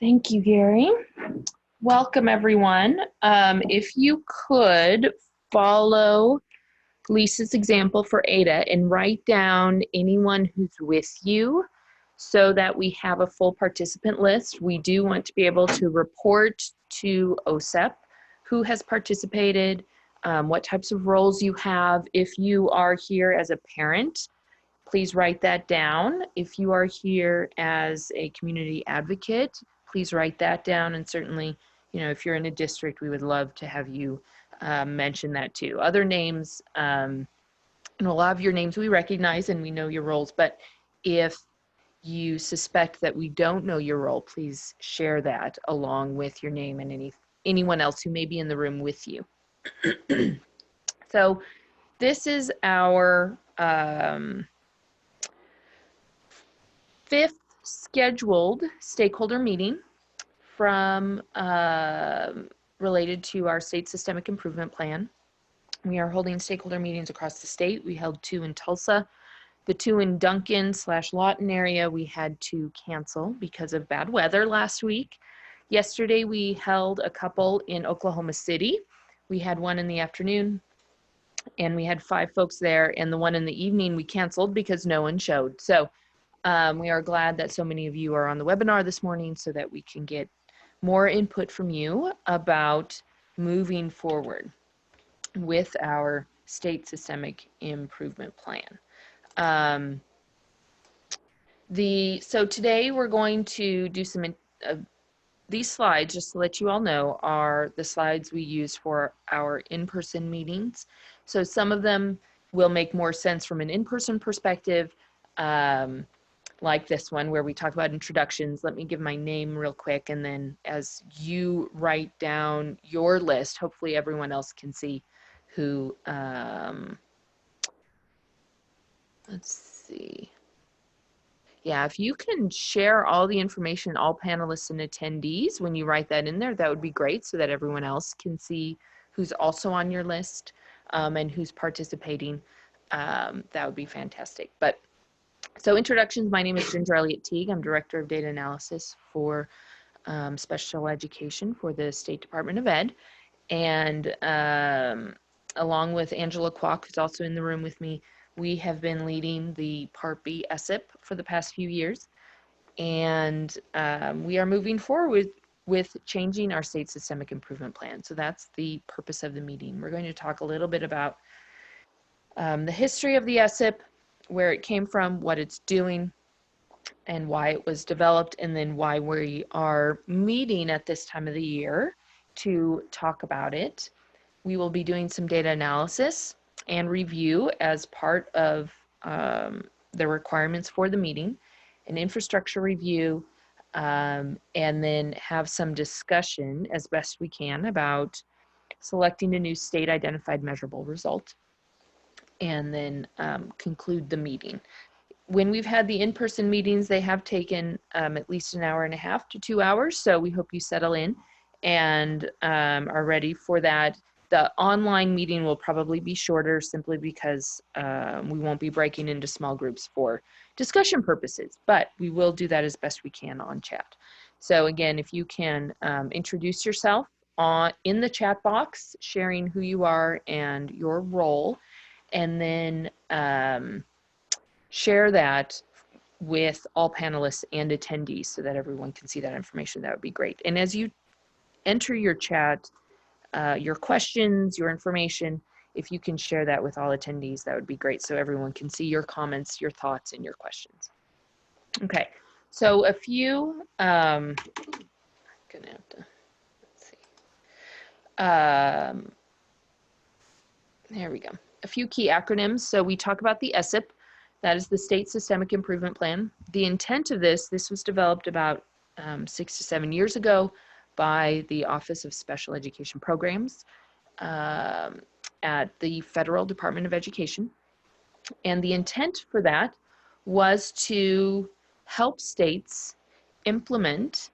Thank you, Gary. Welcome, everyone. If you could follow Lisa's example for Ada and write down anyone who's with you so that we have a full participant list. We do want to be able to report to OSEP who has participated, what types of roles you have. If you are here as a parent, please write that down. If you are here as a community advocate, please write that down. And certainly, you know, if you're in a district, we would love to have you mention that too. Other names, and a lot of your names we recognize and we know your roles, but if you suspect that we don't know your role, please share that along with your name and anyone else who may be in the room with you. So this is our fifth scheduled stakeholder meeting from related to our state systemic improvement plan. We are holding stakeholder meetings across the state. We held 2 in Tulsa. The 2 in Duncan/Lawton area we had to cancel because of bad weather last week. Yesterday we held a couple in Oklahoma City. We had one in the afternoon and we had 5 folks there, and the one in the evening we canceled because no one showed. So we are glad that so many of you are on the webinar this morning so that we can get more input from you about moving forward with our state systemic improvement plan. So today we're going to do some, these slides, just to let you all know, are the slides we use for our in-person meetings. So some of them will make more sense from an in-person perspective, like this one where we talk about introductions. Let me give my name real quick, and then as you write down your list, hopefully everyone else can see who, let's see. Yeah, if you can share all the information, all panelists and attendees, when you write that in there, that would be great so that everyone else can see who's also on your list and who's participating. That would be fantastic. But so introductions, my name is Ginger Elliott-Teague. I'm Director of Data Analysis for Special Education for the State Department of Ed. And along with Angela Kwok, who's also in the room with me, we have been leading the Part B SSIP for the past few years. And we are moving forward with changing our state systemic improvement plan. So that's the purpose of the meeting. We're going to talk a little bit about the history of the SSIP, where it came from, what it's doing, and why it was developed, and then why we are meeting at this time of the year to talk about it. We will be doing some data analysis and review as part of the requirements for the meeting, an infrastructure review, and then have some discussion as best we can about selecting a new state identified measurable result, and then conclude the meeting. When we've had the in-person meetings, they have taken at least 1.5 hours to 2 hours. So we hope you settle in and are ready for that. The online meeting will probably be shorter simply because we won't be breaking into small groups for discussion purposes, but we will do that as best we can on chat. So again, if you can introduce yourself in the chat box, sharing who you are and your role, and then share that with all panelists and attendees so that everyone can see that information, that would be great. And as you enter your chat, your questions, your information, if you can share that with all attendees, that would be great so everyone can see your comments, your thoughts, and your questions. Okay, so a few, I'm gonna have to, let's see. There we go. A few key acronyms. So we talk about the SSIP, that is the State Systemic Improvement Plan. The intent of this was developed about 6 to 7 years ago by the Office of Special Education Programs at the Federal Department of Education. And the intent for that was to help states implement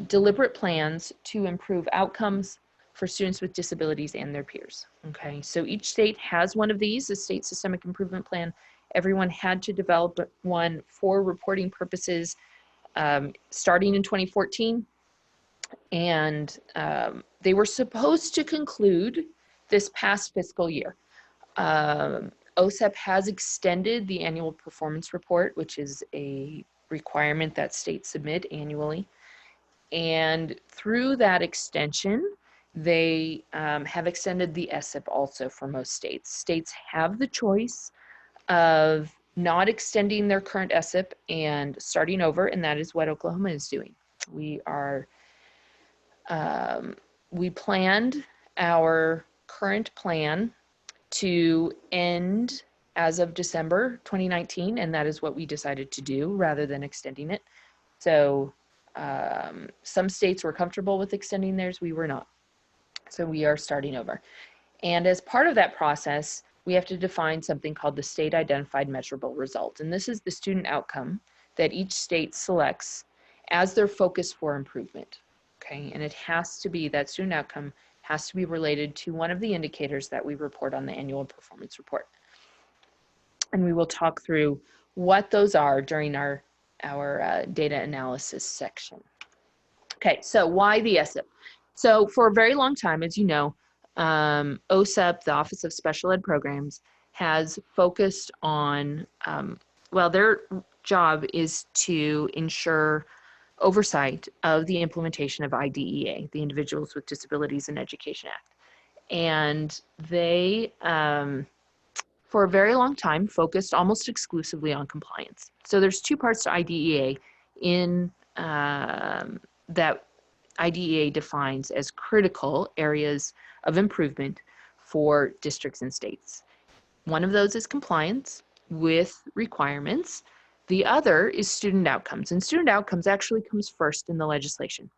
deliberate plans to improve outcomes for students with disabilities and their peers. Okay, so each state has one of these, a State Systemic Improvement Plan. Everyone had to develop one for reporting purposes starting in 2014, and they were supposed to conclude this past fiscal year. OSEP has extended the annual performance report, which is a requirement that states submit annually. And through that extension, they have extended the SSIP also for most states. States have the choice of not extending their current SSIP and starting over, and that is what Oklahoma is doing. We planned our current plan to end as of December 2019, and that is what we decided to do rather than extending it. So some states were comfortable with extending theirs, we were not. So we are starting over. And as part of that process, we have to define something called the state identified measurable result. And this is the student outcome that each state selects as their focus for improvement. Okay, and it has to be, that student outcome has to be related to one of the indicators that we report on the annual performance report. And we will talk through what those are during our data analysis section. Okay, so why the SSIP? So for a very long time, as you know, OSEP, the Office of Special Ed Programs, has focused on, well, their job is to ensure oversight of the implementation of IDEA, the Individuals with Disabilities in Education Act. And they, for a very long time, focused almost exclusively on compliance. So there's two parts to IDEA in that IDEA defines as critical areas of improvement for districts and states. One of those is compliance with requirements. The other is student outcomes, and student outcomes actually comes first in the legislation,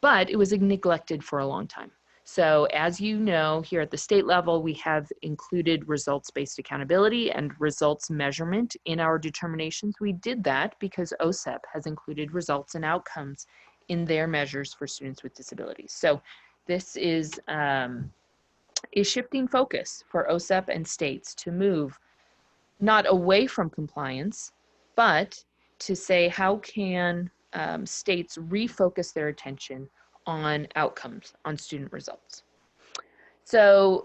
but it was neglected for a long time. So as you know, here at the state level, we have included results-based accountability and results measurement in our determinations. We did that because OSEP has included results and outcomes in their measures for students with disabilities. So this is a shifting focus for OSEP and states to move not away from compliance, but to say how can states refocus their attention on outcomes, on student results. So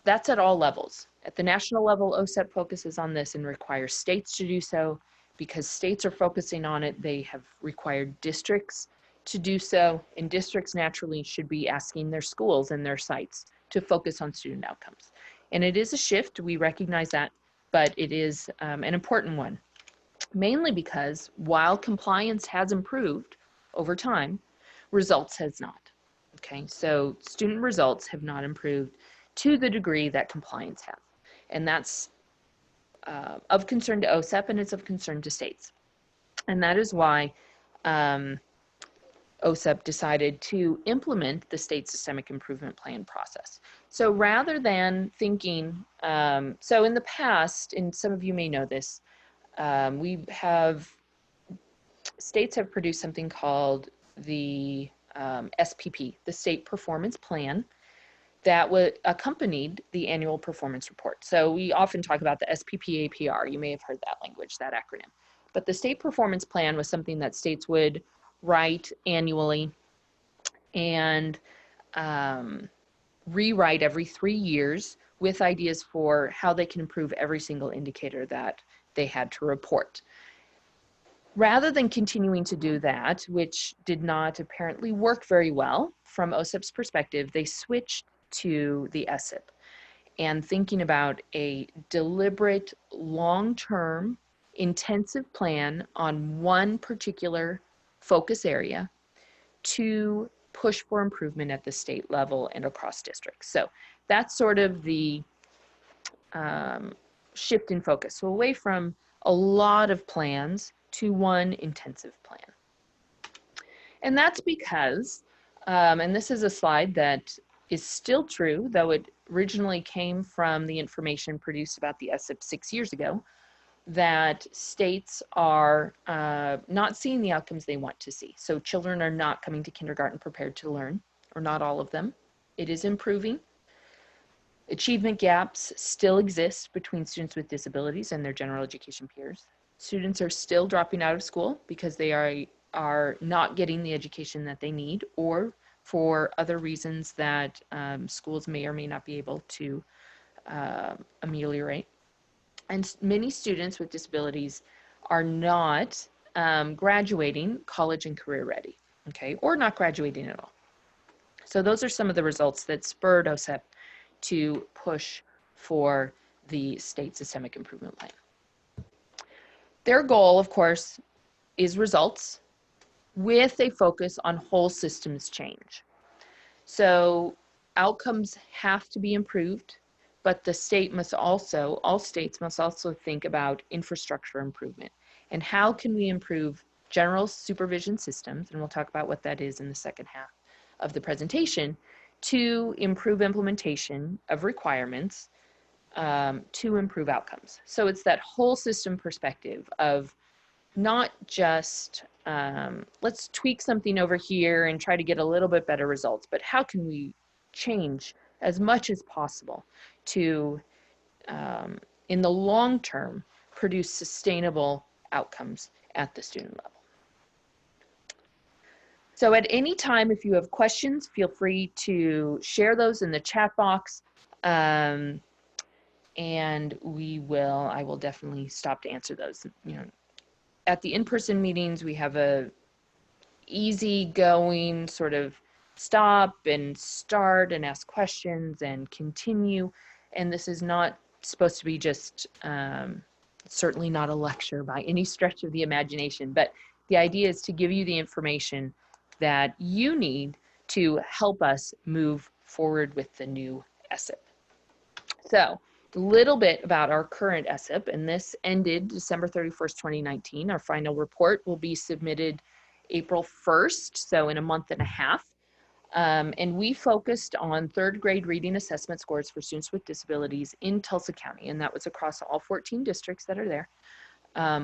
that's at all levels. At the national level, OSEP focuses on this and requires states to do so. Because states are focusing on it, they have required districts to do so, and districts naturally should be asking their schools and their sites to focus on student outcomes. And it is a shift, we recognize that, but it is an important one, mainly because while compliance has improved over time, results has not. Okay, so student results have not improved to the degree that compliance has. And that's of concern to OSEP, and it's of concern to states. And that is why OSEP decided to implement the state systemic improvement plan process. So rather than thinking, so in the past, and some of you may know this, states have produced something called the SPP, the State Performance Plan, that accompanied the annual performance report. So we often talk about the SPP APR. You may have heard that language, that acronym. But the State Performance Plan was something that states would write annually and rewrite every 3 years with ideas for how they can improve every single indicator that they had to report. Rather than continuing to do that, which did not apparently work very well from OSEP's perspective, they switched to the SSIP and thinking about a deliberate, long-term, intensive plan on one particular focus area to push for improvement at the state level and across districts. So that's sort of the shift in focus. So away from a lot of plans to one intensive plan. And that's because, and this is a slide that is still true, though it originally came from the information produced about the SSIP 6 years ago, that states are not seeing the outcomes they want to see. So children are not coming to kindergarten prepared to learn, or not all of them. It is improving. Achievement gaps still exist between students with disabilities and their general education peers. Students are still dropping out of school because they are not getting the education that they need, or for other reasons that schools may or may not be able to ameliorate. And many students with disabilities are not graduating college and career ready, okay, or not graduating at all. So those are some of the results that spurred OSEP to push for the state systemic improvement plan. Their goal, of course, is results with a focus on whole systems change. So outcomes have to be improved, but the state must also, all states must also think about infrastructure improvement. And how can we improve general supervision systems, and we'll talk about what that is in the second half of the presentation, to improve implementation of requirements to improve outcomes. So it's that whole system perspective of not just let's tweak something over here and try to get a little bit better results, but how can we change as much as possible to, in the long term, produce sustainable outcomes at the student level. So at any time, if you have questions, feel free to share those in the chat box. And I will definitely stop to answer those. You know, at the in-person meetings, we have a easy-going sort of stop and start and ask questions and continue. And this is not supposed to be just, certainly not a lecture by any stretch of the imagination, but the idea is to give you the information that you need to help us move forward with the new SSIP. So a little bit about our current SSIP, and this ended December 31st, 2019. Our final report will be submitted April 1st, so in a month and a half. And we focused on third grade reading assessment scores for students with disabilities in Tulsa County, and that was across all 14 districts that are there,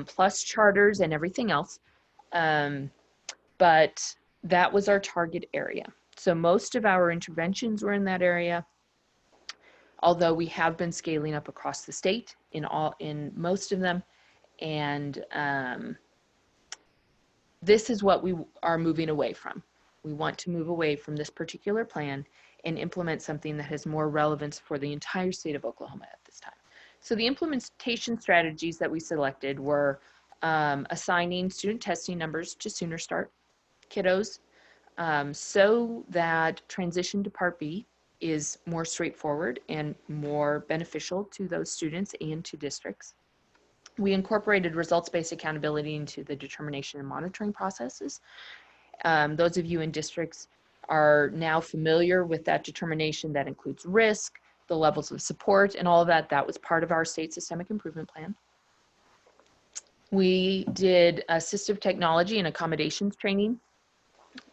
plus charters and everything else. But that was our target area. So most of our interventions were in that area, although we have been scaling up across the state in most of them. And this is what we are moving away from. We want to move away from this particular plan and implement something that has more relevance for the entire state of Oklahoma at this time. So the implementation strategies that we selected were assigning student testing numbers to Sooner Start kiddos, so that transition to Part B is more straightforward and more beneficial to those students and to districts. We incorporated results-based accountability into the determination and monitoring processes. Those of you in districts are now familiar with that determination. That includes risk, the levels of support, and all of that. That was part of our state systemic improvement plan. We did assistive technology and accommodations training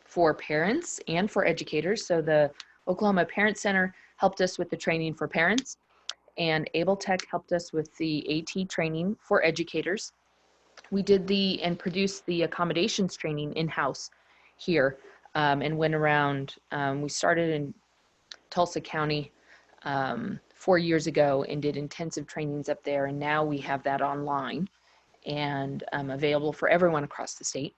for parents and for educators. So the Oklahoma Parent Center helped us with the training for parents, and Able Tech helped us with the AT training for educators. We did and produced the accommodations training in-house here, and went around. We started in Tulsa County 4 years ago and did intensive trainings up there, and now we have that online and available for everyone across the state.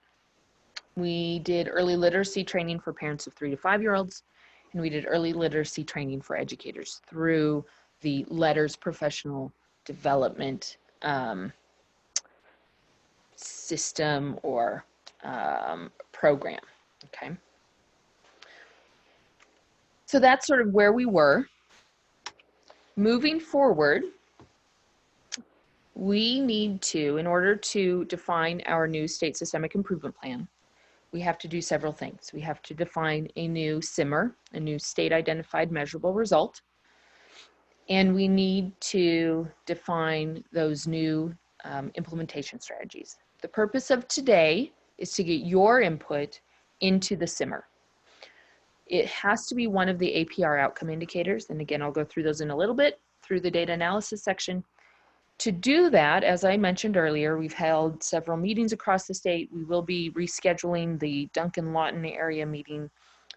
We did early literacy training for parents of 3 to 5-year-olds, and we did early literacy training for educators through the LETTERS professional development system or program, okay? So that's sort of where we were. Moving forward, we need to, in order to define our new state systemic improvement plan, we have to do several things. We have to define a new SIMR, a new state identified measurable result, and we need to define those new implementation strategies. The purpose of today is to get your input into the SIMR. It has to be one of the APR outcome indicators, and again, I'll go through those in a little bit through the data analysis section. To do that, as I mentioned earlier, we've held several meetings across the state. We will be rescheduling the Duncan Lawton area meeting,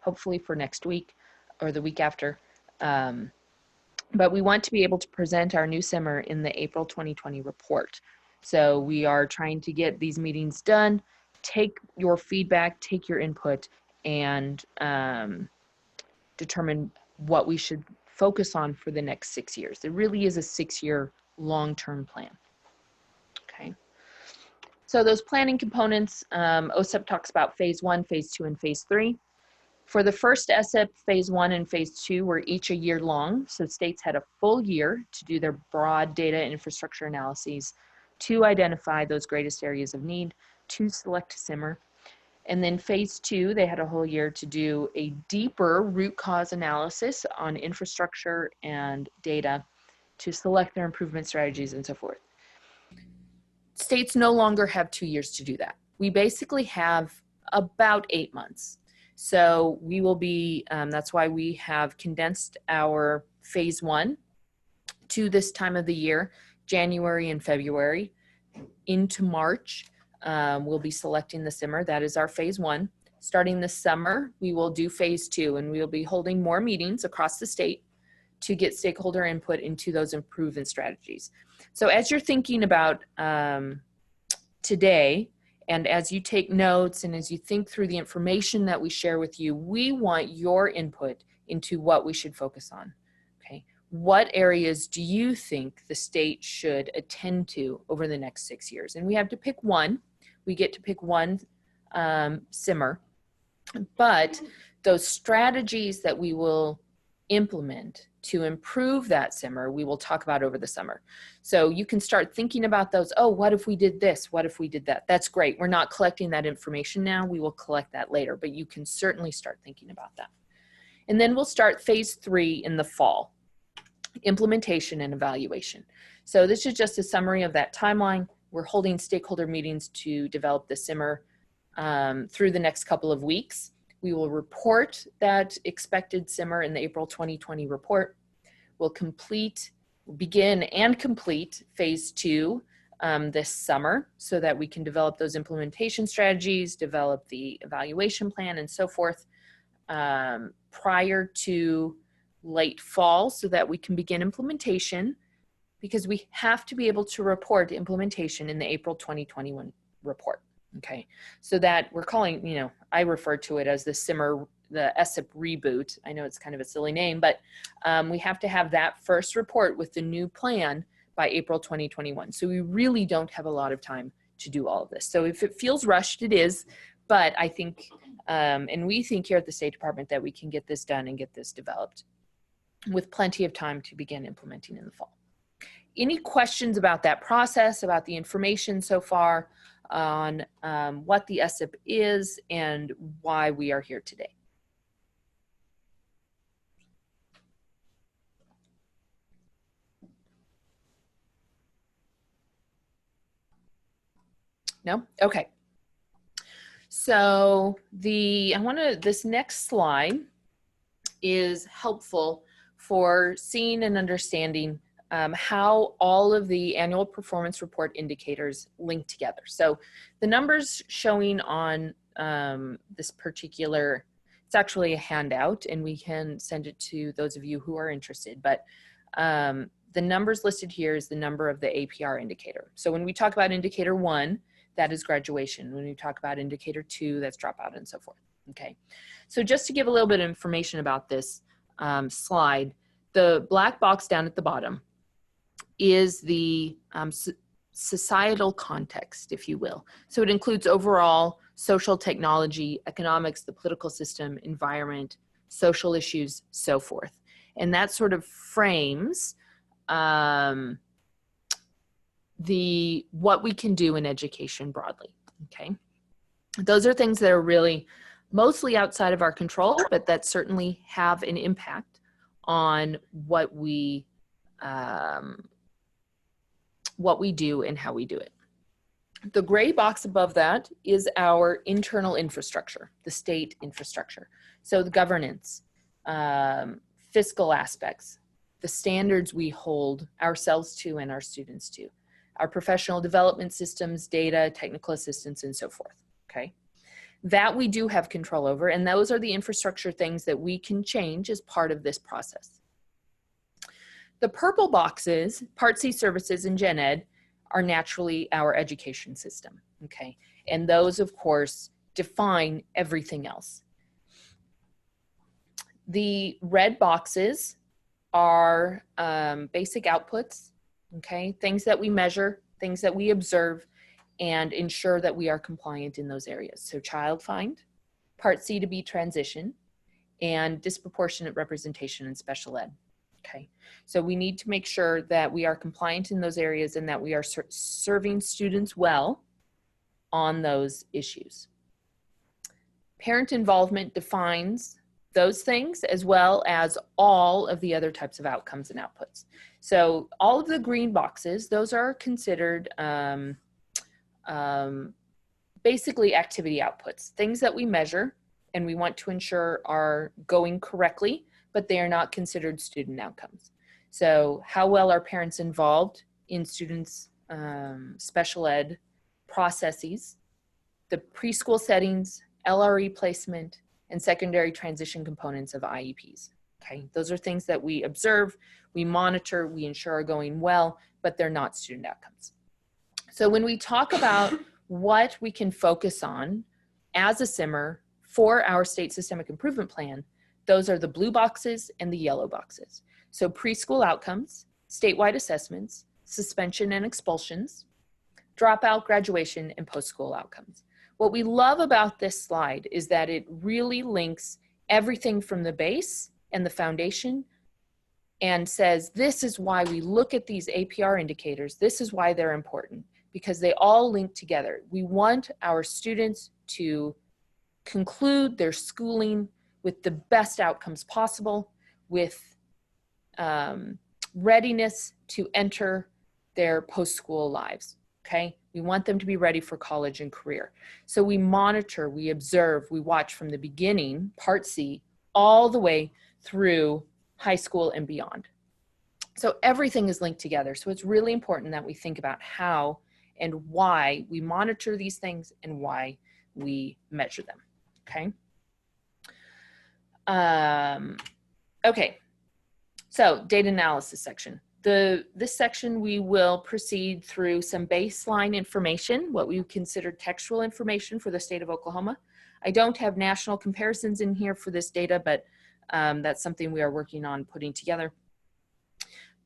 hopefully for next week or the week after. But we want to be able to present our new SIMR in the April 2020 report. So we are trying to get these meetings done, take your feedback, take your input, and determine what we should focus on for the next 6 years. It really is a 6-year long-term plan. Okay. So those planning components, OSDE talks about phase 1, phase 2, and phase 3. For the first SSIP, phase 1 and phase 2 were each a year long. So states had a full year to do their broad data infrastructure analyses, to identify those greatest areas of need, to select a SIMR. And then phase 2, they had a whole year to do a deeper root cause analysis on infrastructure and data to select their improvement strategies and so forth. States no longer have 2 years to do that. We basically have about 8 months. So we will be, that's why we have condensed our phase 1 to this time of the year, January and February. Into March, we'll be selecting the SIMR. That is our phase 1. Starting this summer, we will do phase 2, and we'll be holding more meetings across the state to get stakeholder input into those improvement strategies. So as you're thinking about today, and as you take notes and as you think through the information that we share with you, we want your input into what we should focus on. Okay, what areas do you think the state should attend to over the next 6 years? And we have to pick one. We get to pick one SIMR, but those strategies that we will implement to improve that SIMR, we will talk about over the summer. So you can start thinking about those. Oh, what if we did this? What if we did that? That's great. We're not collecting that information now. We will collect that later, but you can certainly start thinking about that. And then we'll start phase 3 in the fall, implementation and evaluation. So this is just a summary of that timeline. We're holding stakeholder meetings to develop the SIMR through the next couple of weeks. We will report that expected SIMR in the April 2020 report. We'll begin and complete phase 2 this summer so that we can develop those implementation strategies, develop the evaluation plan and so forth prior to late fall so that we can begin implementation, because we have to be able to report implementation in the April 2021 report. Okay, so that we're calling, you know, I refer to it as the SIMR, the SSIP reboot. I know it's kind of a silly name, but we have to have that first report with the new plan by April 2021. So we really don't have a lot of time to do all of this. So if it feels rushed, it is, but I think, and we think here at the State Department that we can get this done and get this developed with plenty of time to begin implementing in the fall. Any questions about that process, about the information so far, on what the SSIP is and why we are here today? No? Okay. So this next slide is helpful for seeing and understanding how all of the annual performance report indicators link together. So the numbers showing on this particular, it's actually a handout and we can send it to those of you who are interested, but the numbers listed here is the number of the APR indicator. So when we talk about indicator 1, that is graduation. When we talk about indicator 2, that's dropout and so forth. Okay, so just to give a little bit of information about this slide, the black box down at the bottom is the societal context, if you will. So it includes overall social, technology, economics, the political system, environment, social issues, so forth. And that sort of frames what we can do in education broadly, okay? Those are things that are really mostly outside of our control, but that certainly have an impact on what we do and how we do it. The gray box above that is our internal infrastructure, the state infrastructure. So the governance, fiscal aspects, the standards we hold ourselves to and our students to, our professional development systems, data, technical assistance, and so forth, okay? That we do have control over, and those are the infrastructure things that we can change as part of this process. The purple boxes, Part C services and Gen Ed, are naturally our education system, okay? And those, of course, define everything else. The red boxes are basic outputs, okay? Things that we measure, things that we observe, and ensure that we are compliant in those areas. So child find, Part C to B transition, and disproportionate representation in special ed. Okay, so we need to make sure that we are compliant in those areas and that we are serving students well on those issues. Parent involvement defines those things as well as all of the other types of outcomes and outputs. So all of the green boxes, those are considered basically activity outputs, things that we measure and we want to ensure are going correctly, but they are not considered student outcomes. So how well are parents involved in students' special ed processes, the preschool settings, LRE placement, and secondary transition components of IEPs. Okay, those are things that we observe, we monitor, we ensure are going well, but they're not student outcomes. So when we talk about what we can focus on as a SIMmer for our state systemic improvement plan, those are the blue boxes and the yellow boxes. So preschool outcomes, statewide assessments, suspension and expulsions, dropout, graduation, and post-school outcomes. What we love about this slide is that it really links everything from the base and the foundation and says, this is why we look at these APR indicators. This is why they're important, because they all link together. We want our students to conclude their schooling with the best outcomes possible, with readiness to enter their post-school lives, okay? We want them to be ready for college and career. So we monitor, we observe, we watch from the beginning, Part C, all the way through high school and beyond. So everything is linked together. So it's really important that we think about how and why we monitor these things and why we measure them, okay? Okay, so data analysis section. This section we will proceed through some baseline information, what we consider textual information for the state of Oklahoma. I don't have national comparisons in here for this data, but that's something we are working on putting together.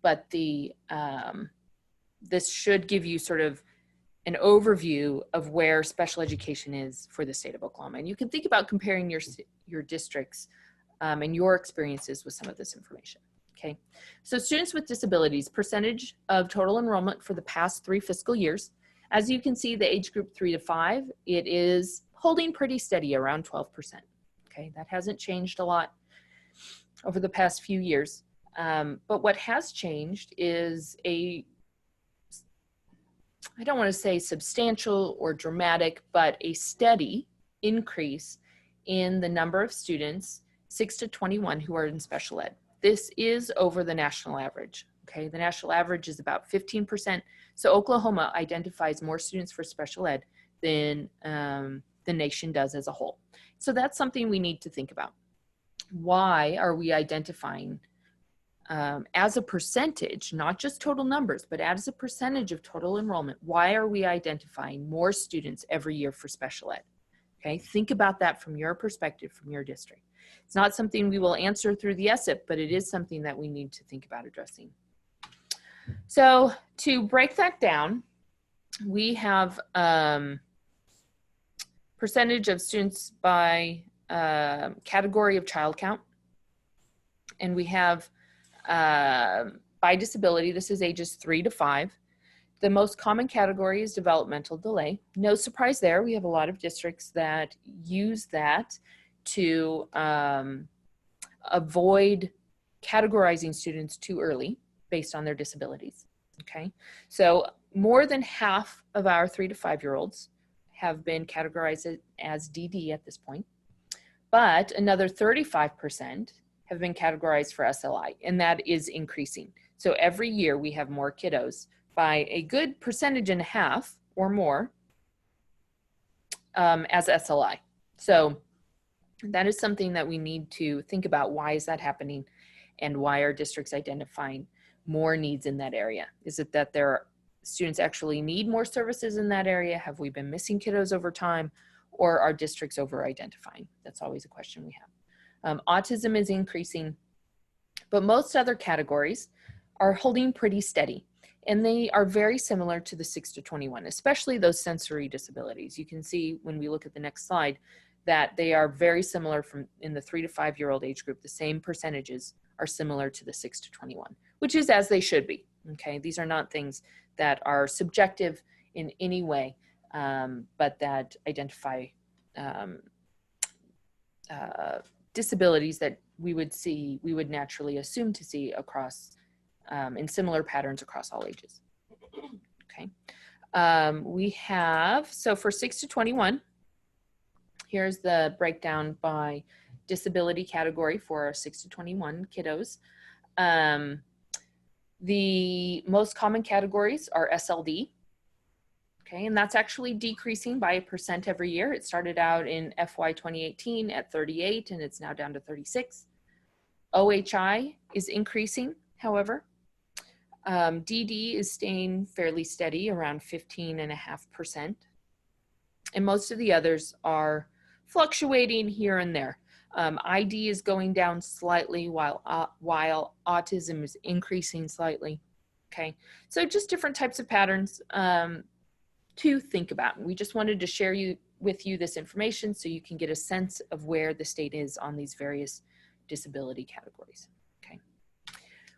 But this should give you sort of an overview of where special education is for the state of Oklahoma. And you can think about comparing your districts and your experiences with some of this information. Okay, so students with disabilities, percentage of total enrollment for the past 3 fiscal years. As you can see, the age group 3 to 5, it is holding pretty steady around 12%. Okay, that hasn't changed a lot over the past few years. But what has changed is I don't want to say substantial or dramatic, but a steady increase in the number of students 6 to 21 who are in special ed. This is over the national average, okay? The national average is about 15%. So Oklahoma identifies more students for special ed than the nation does as a whole. So that's something we need to think about. Why are we identifying as a percentage, not just total numbers, but as a percentage of total enrollment, why are we identifying more students every year for special ed? Okay, think about that from your perspective, from your district. It's not something we will answer through the SSIP, but it is something that we need to think about addressing. So to break that down, we have percentage of students by category of child count. And we have by disability, this is ages 3 to 5. The most common category is developmental delay. No surprise there. We have a lot of districts that use that to avoid categorizing students too early based on their disabilities, okay? So more than half of our 3 to 5-year-olds have been categorized as DD at this point, but another 35% have been categorized for SLI, and that is increasing. So every year we have more kiddos by a good percentage and a half or more as SLI. So that is something that we need to think about. Why is that happening, and why are districts identifying more needs in that area? Is it that they're students actually need more services in that area? Have we been missing kiddos over time? Or are districts over-identifying? That's always a question we have. Autism is increasing, but most other categories are holding pretty steady. And they are very similar to the 6 to 21, especially those sensory disabilities. You can see when we look at the next slide that they are very similar from in the 3 to 5-year-old age group. The same percentages are similar to the 6 to 21, which is as they should be. Okay, these are not things that are subjective in any way, but that identify disabilities that we would naturally assume to see across in similar patterns across all ages. Okay, we have, so for 6 to 21, here's the breakdown by disability category for our 6 to 21 kiddos. The most common categories are SLD. Okay, and that's actually decreasing by 1% every year. It started out in FY 2018 at 38, and it's now down to 36. OHI is increasing, however. DD is staying fairly steady, around 15.5%. And most of the others are fluctuating here and there. ID is going down slightly while autism is increasing slightly. Okay, so just different types of patterns to think about. We just wanted to share with you this information so you can get a sense of where the state is on these various disability categories. Okay,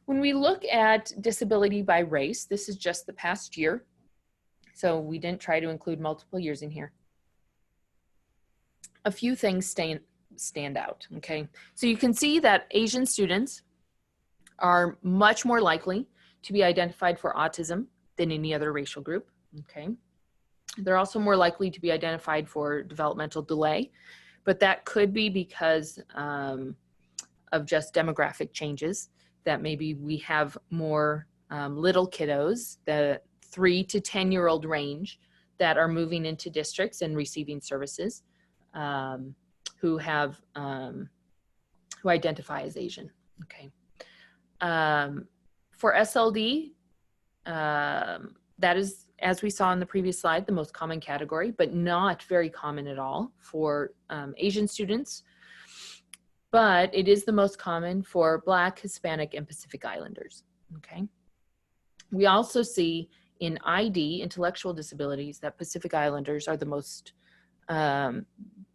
when we look at disability by race, this is just the past year, so we didn't try to include multiple years in here. A few things stand out, okay? So you can see that Asian students are much more likely to be identified for autism than any other racial group, okay? They're also more likely to be identified for developmental delay, but that could be because of just demographic changes, that maybe we have more little kiddos, the 3 to 10-year-old range, that are moving into districts and receiving services. Who identify as Asian. Okay. For SLD, that is, as we saw in the previous slide, the most common category, but not very common at all for Asian students. But it is the most common for Black, Hispanic, and Pacific Islanders. Okay. We also see in ID, intellectual disabilities, that Pacific Islanders are the most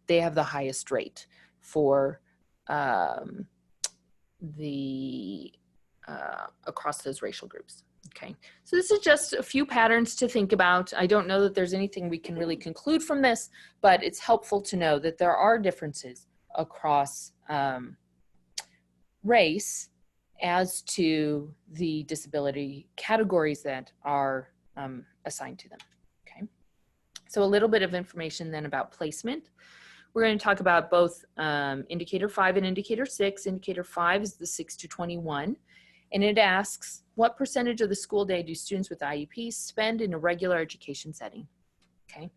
they have the highest rate for across those racial groups. Okay, so this is just a few patterns to think about. I don't know that there's anything we can really conclude from this, but it's helpful to know that there are differences across race as to the disability categories that are assigned to them. Okay, so a little bit of information then about placement. We're going to talk about both Indicator 5 and Indicator 6. Indicator 5 is the 6 to 21, and it asks, what percentage of the school day do students with IEPs spend in a regular education setting? Okay,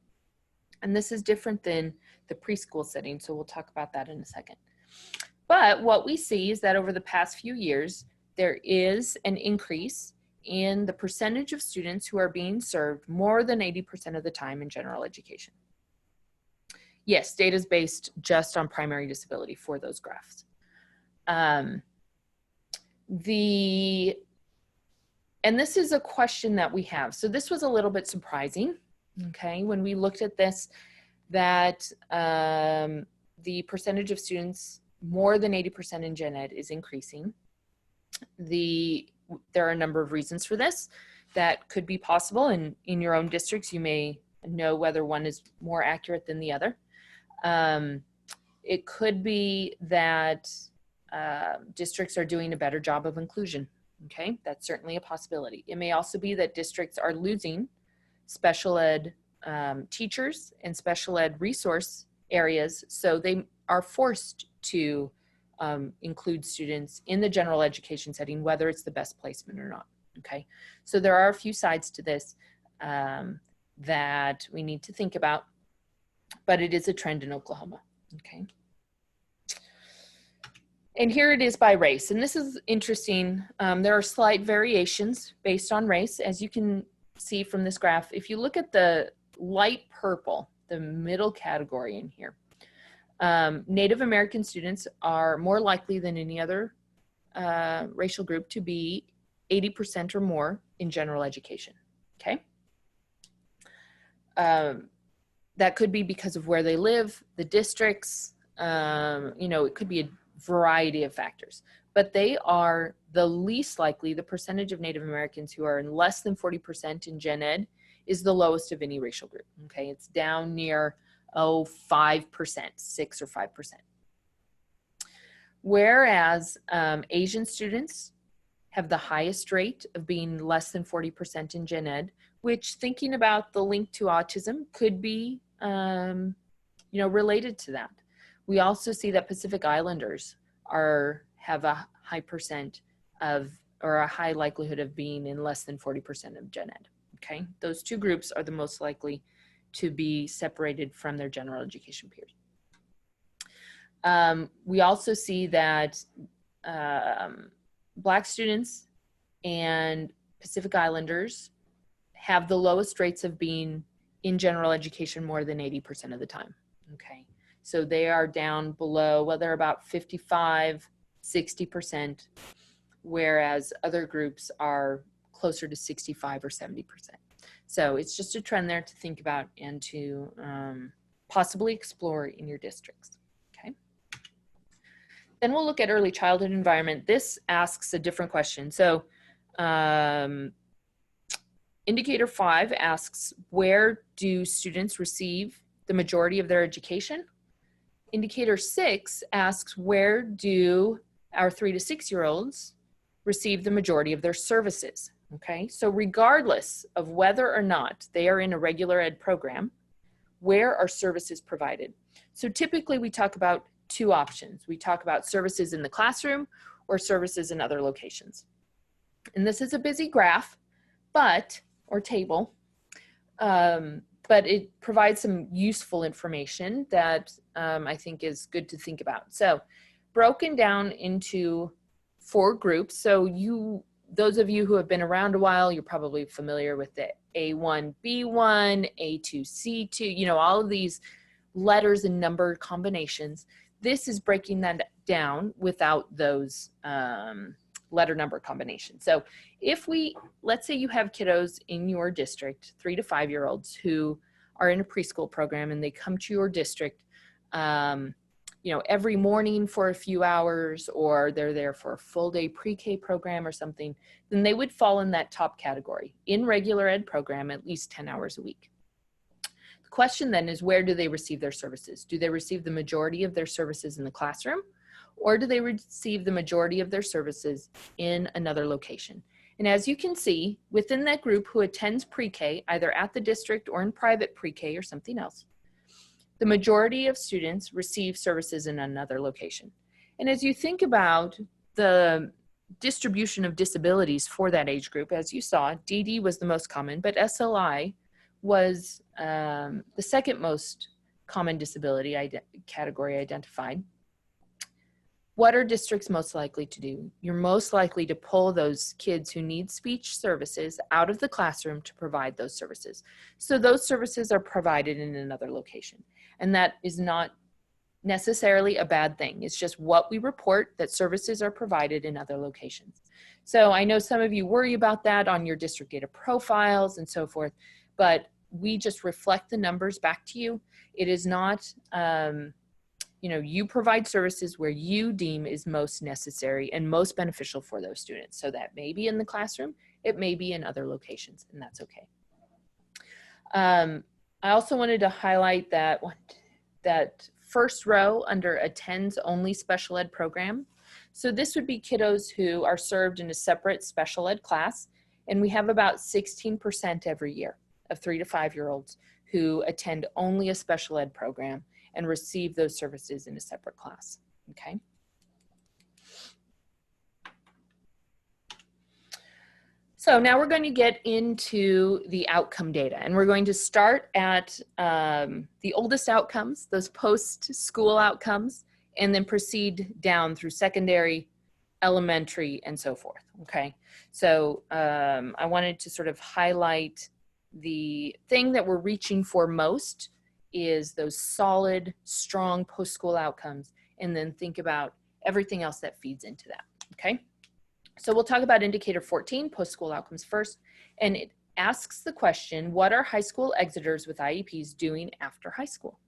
and this is different than the preschool setting, so we'll talk about that in a second. But what we see is that over the past few years, there is an increase in the percentage of students who are being served more than 80% of the time in general education. Yes, data is based just on primary disability for those graphs. And this is a question that we have. So this was a little bit surprising, okay, when we looked at this, that the percentage of students more than 80% in gen ed is increasing. There are a number of reasons for this that could be possible, and in your own districts you may know whether one is more accurate than the other. It could be that districts are doing a better job of inclusion. Okay, that's certainly a possibility. It may also be that districts are losing special ed teachers and special ed resource areas, so they are forced to include students in the general education setting, whether it's the best placement or not. Okay, so there are a few sides to this that we need to think about, but it is a trend in Oklahoma. Okay. And here it is by race, and this is interesting. There are slight variations based on race. As you can see from this graph, if you look at the light purple, the middle category in here, Native American students are more likely than any other racial group to be 80% or more in general education, okay? That could be because of where they live, the districts, you know, it could be a variety of factors, but they are the least likely. The percentage of Native Americans who are in less than 40% in gen ed is the lowest of any racial group, okay? It's down near, 5%, 6 or 5%. Whereas Asian students have the highest rate of being less than 40% in gen ed, which, thinking about the link to autism, could be you know, related to that. We also see that Pacific Islanders have a high percent of, or a high likelihood of being in less than 40% of gen ed, okay? Those two groups are the most likely to be separated from their general education peers. We also see that Black students and Pacific Islanders have the lowest rates of being in general education more than 80% of the time, okay? So they are down below, well, they're about 55, 60%, whereas other groups are closer to 65 or 70%. So it's just a trend there to think about and to possibly explore in your districts, okay? Then we'll look at early childhood environment. This asks a different question. So indicator 5 asks, where do students receive the majority of their education? Indicator 6 asks, where do our 3 to 6 year olds receive the majority of their services? Okay, so regardless of whether or not they are in a regular ed program, where are services provided? So typically we talk about two options. We talk about services in the classroom or services in other locations. And this is a busy graph, or table, but it provides some useful information that I think is good to think about. So broken down into 4 groups. So those of you who have been around a while, you're probably familiar with the A1, B1, A2, C2, you know, all of these letters and number combinations. This is breaking that down without those letter number combinations. So if let's say you have kiddos in your district, 3 to 5 year olds who are in a preschool program and they come to your district, you know, every morning for a few hours, or they're there for a full day pre-K program or something, then they would fall in that top category. In regular ed program, at least 10 hours a week. The question then is, where do they receive their services? Do they receive the majority of their services in the classroom, or do they receive the majority of their services in another location? And as you can see, within that group who attends pre-K, either at the district or in private pre-K or something else, the majority of students receive services in another location. And as you think about the distribution of disabilities for that age group, as you saw, DD was the most common, but SLI was the second most common disability category identified. What are districts most likely to do? You're most likely to pull those kids who need speech services out of the classroom to provide those services. So those services are provided in another location. And that is not necessarily a bad thing. It's just what we report, that services are provided in other locations. So I know some of you worry about that on your district data profiles and so forth, but we just reflect the numbers back to you. It is not, you know, you provide services where you deem is most necessary and most beneficial for those students. So that may be in the classroom, it may be in other locations, and that's okay. I also wanted to highlight that first row under attends only special ed program. So this would be kiddos who are served in a separate special ed class, and we have about 16% every year of 3 to 5 year olds who attend only a special ed program and receive those services in a separate class, okay? So now we're going to get into the outcome data, and we're going to start at the oldest outcomes, those post-school outcomes, and then proceed down through secondary, elementary, and so forth, okay? So I wanted to sort of highlight the thing that we're reaching for most is those solid, strong post-school outcomes, and then think about everything else that feeds into that, okay? So we'll talk about indicator 14, post-school outcomes first, and it asks the question, what are high school exiters with IEPs doing after high school?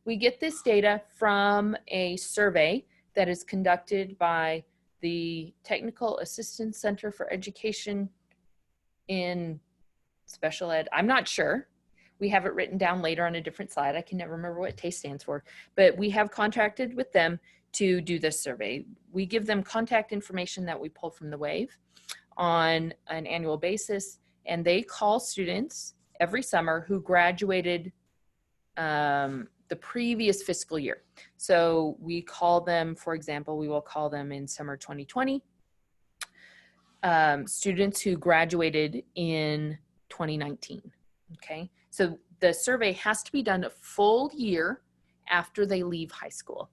We get this data from a survey that is conducted by the Technical Assistance Center for Education in Special Ed. I'm not sure. We have it written down later on a different slide. I can never remember what TASTE stands for, but we have contracted with them to do this survey. We give them contact information that we pull from the WAVE on an annual basis, and they call students every summer who graduated the previous fiscal year. So we call them, for example, we will call them in summer 2020, students who graduated in 2019, okay? So the survey has to be done a full year after they leave high school.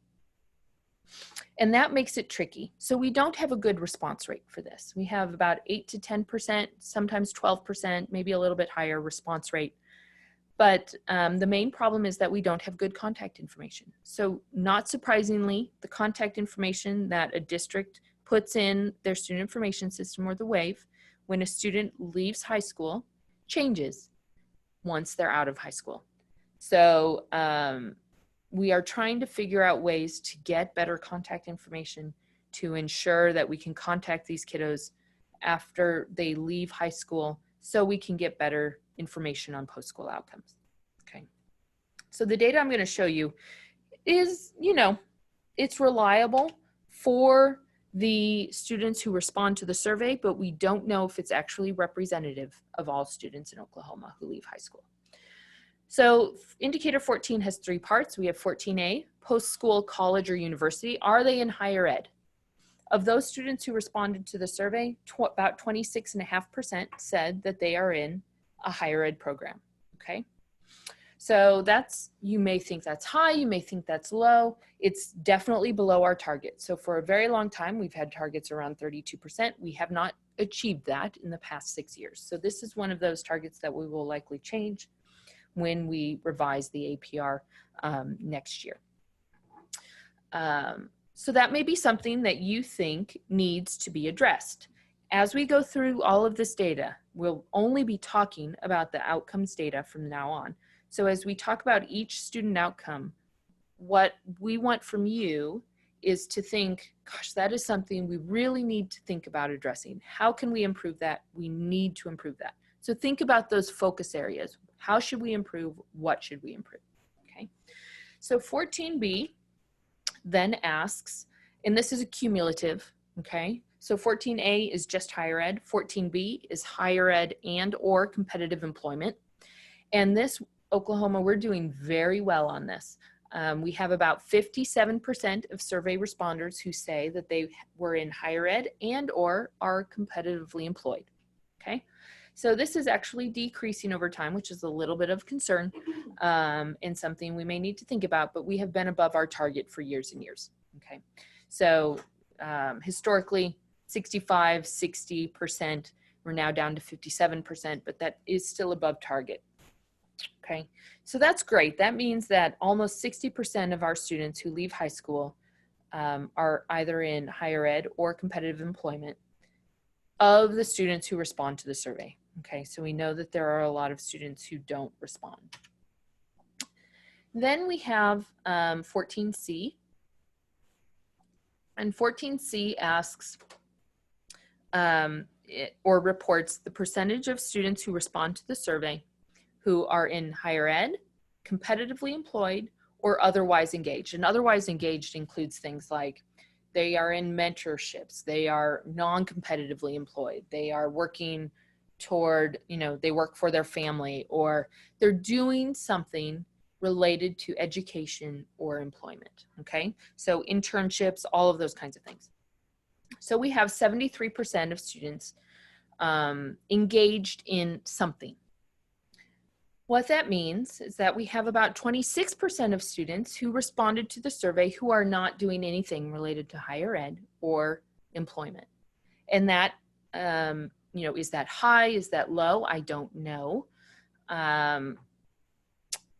And that makes it tricky. So we don't have a good response rate for this. We have about 8 to 10%, sometimes 12%, maybe a little bit higher response rate. But the main problem is that we don't have good contact information. So not surprisingly, the contact information that a district puts in their student information system or the WAVE when a student leaves high school changes once they're out of high school. So we are trying to figure out ways to get better contact information to ensure that we can contact these kiddos after they leave high school so we can get better information on post-school outcomes, okay? So the data I'm gonna show you is, you know, it's reliable for the students who respond to the survey, but we don't know if it's actually representative of all students in Oklahoma who leave high school. So indicator 14 has 3 parts. We have 14A, post-school, college, or university. Are they in higher ed? Of those students who responded to the survey, about 26.5% said that they are in a higher ed program, okay? So that's, you may think that's high, you may think that's low. It's definitely below our target. So for a very long time, we've had targets around 32%. We have not achieved that in the past 6 years. So this is one of those targets that we will likely change when we revise the APR next year. So that may be something that you think needs to be addressed. As we go through all of this data, we'll only be talking about the outcomes data from now on. So as we talk about each student outcome, what we want from you is to think, gosh, that is something we really need to think about addressing. How can we improve that? We need to improve that. So think about those focus areas. How should we improve? What should we improve? Okay. So 14B then asks, and this is a cumulative, okay? So 14A is just higher ed, 14B is higher ed and or competitive employment. And this, Oklahoma, we're doing very well on this. We have about 57% of survey responders who say that they were in higher ed and or are competitively employed, okay? So this is actually decreasing over time, which is a little bit of concern and something we may need to think about, but we have been above our target for years and years, okay? So historically, 65, 60%, we're now down to 57%, but that is still above target, okay? So that's great. That means that almost 60% of our students who leave high school are either in higher ed or competitive employment of the students who respond to the survey. Okay, so we know that there are a lot of students who don't respond. Then we have 14C. And 14C asks or reports the percentage of students who respond to the survey who are in higher ed, competitively employed, or otherwise engaged. And otherwise engaged includes things like they are in mentorships, they are non-competitively employed, they are working toward, you know, they work for their family, or they're doing something related to education or employment, okay? So internships, all of those kinds of things. So we have 73% of students engaged in something. What that means is that we have about 26% of students who responded to the survey who are not doing anything related to higher ed or employment. And that, you know, is that high? Is that low? I don't know.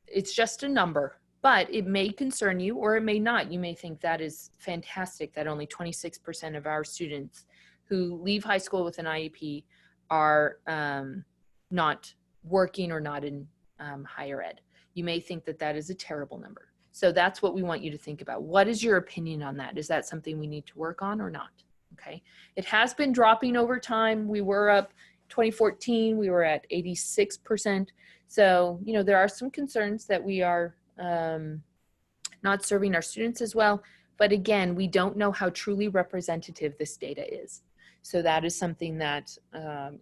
It's just a number, but it may concern you or it may not. You may think that is fantastic that only 26% of our students who leave high school with an IEP are not working or not in higher ed. You may think that that is a terrible number. So that's what we want you to think about. What is your opinion on that? Is that something we need to work on or not? Okay. It has been dropping over time. We were up 2014, we were at 86%. So, you know, there are some concerns that we are not serving our students as well. But again, we don't know how truly representative this data is. So that is something that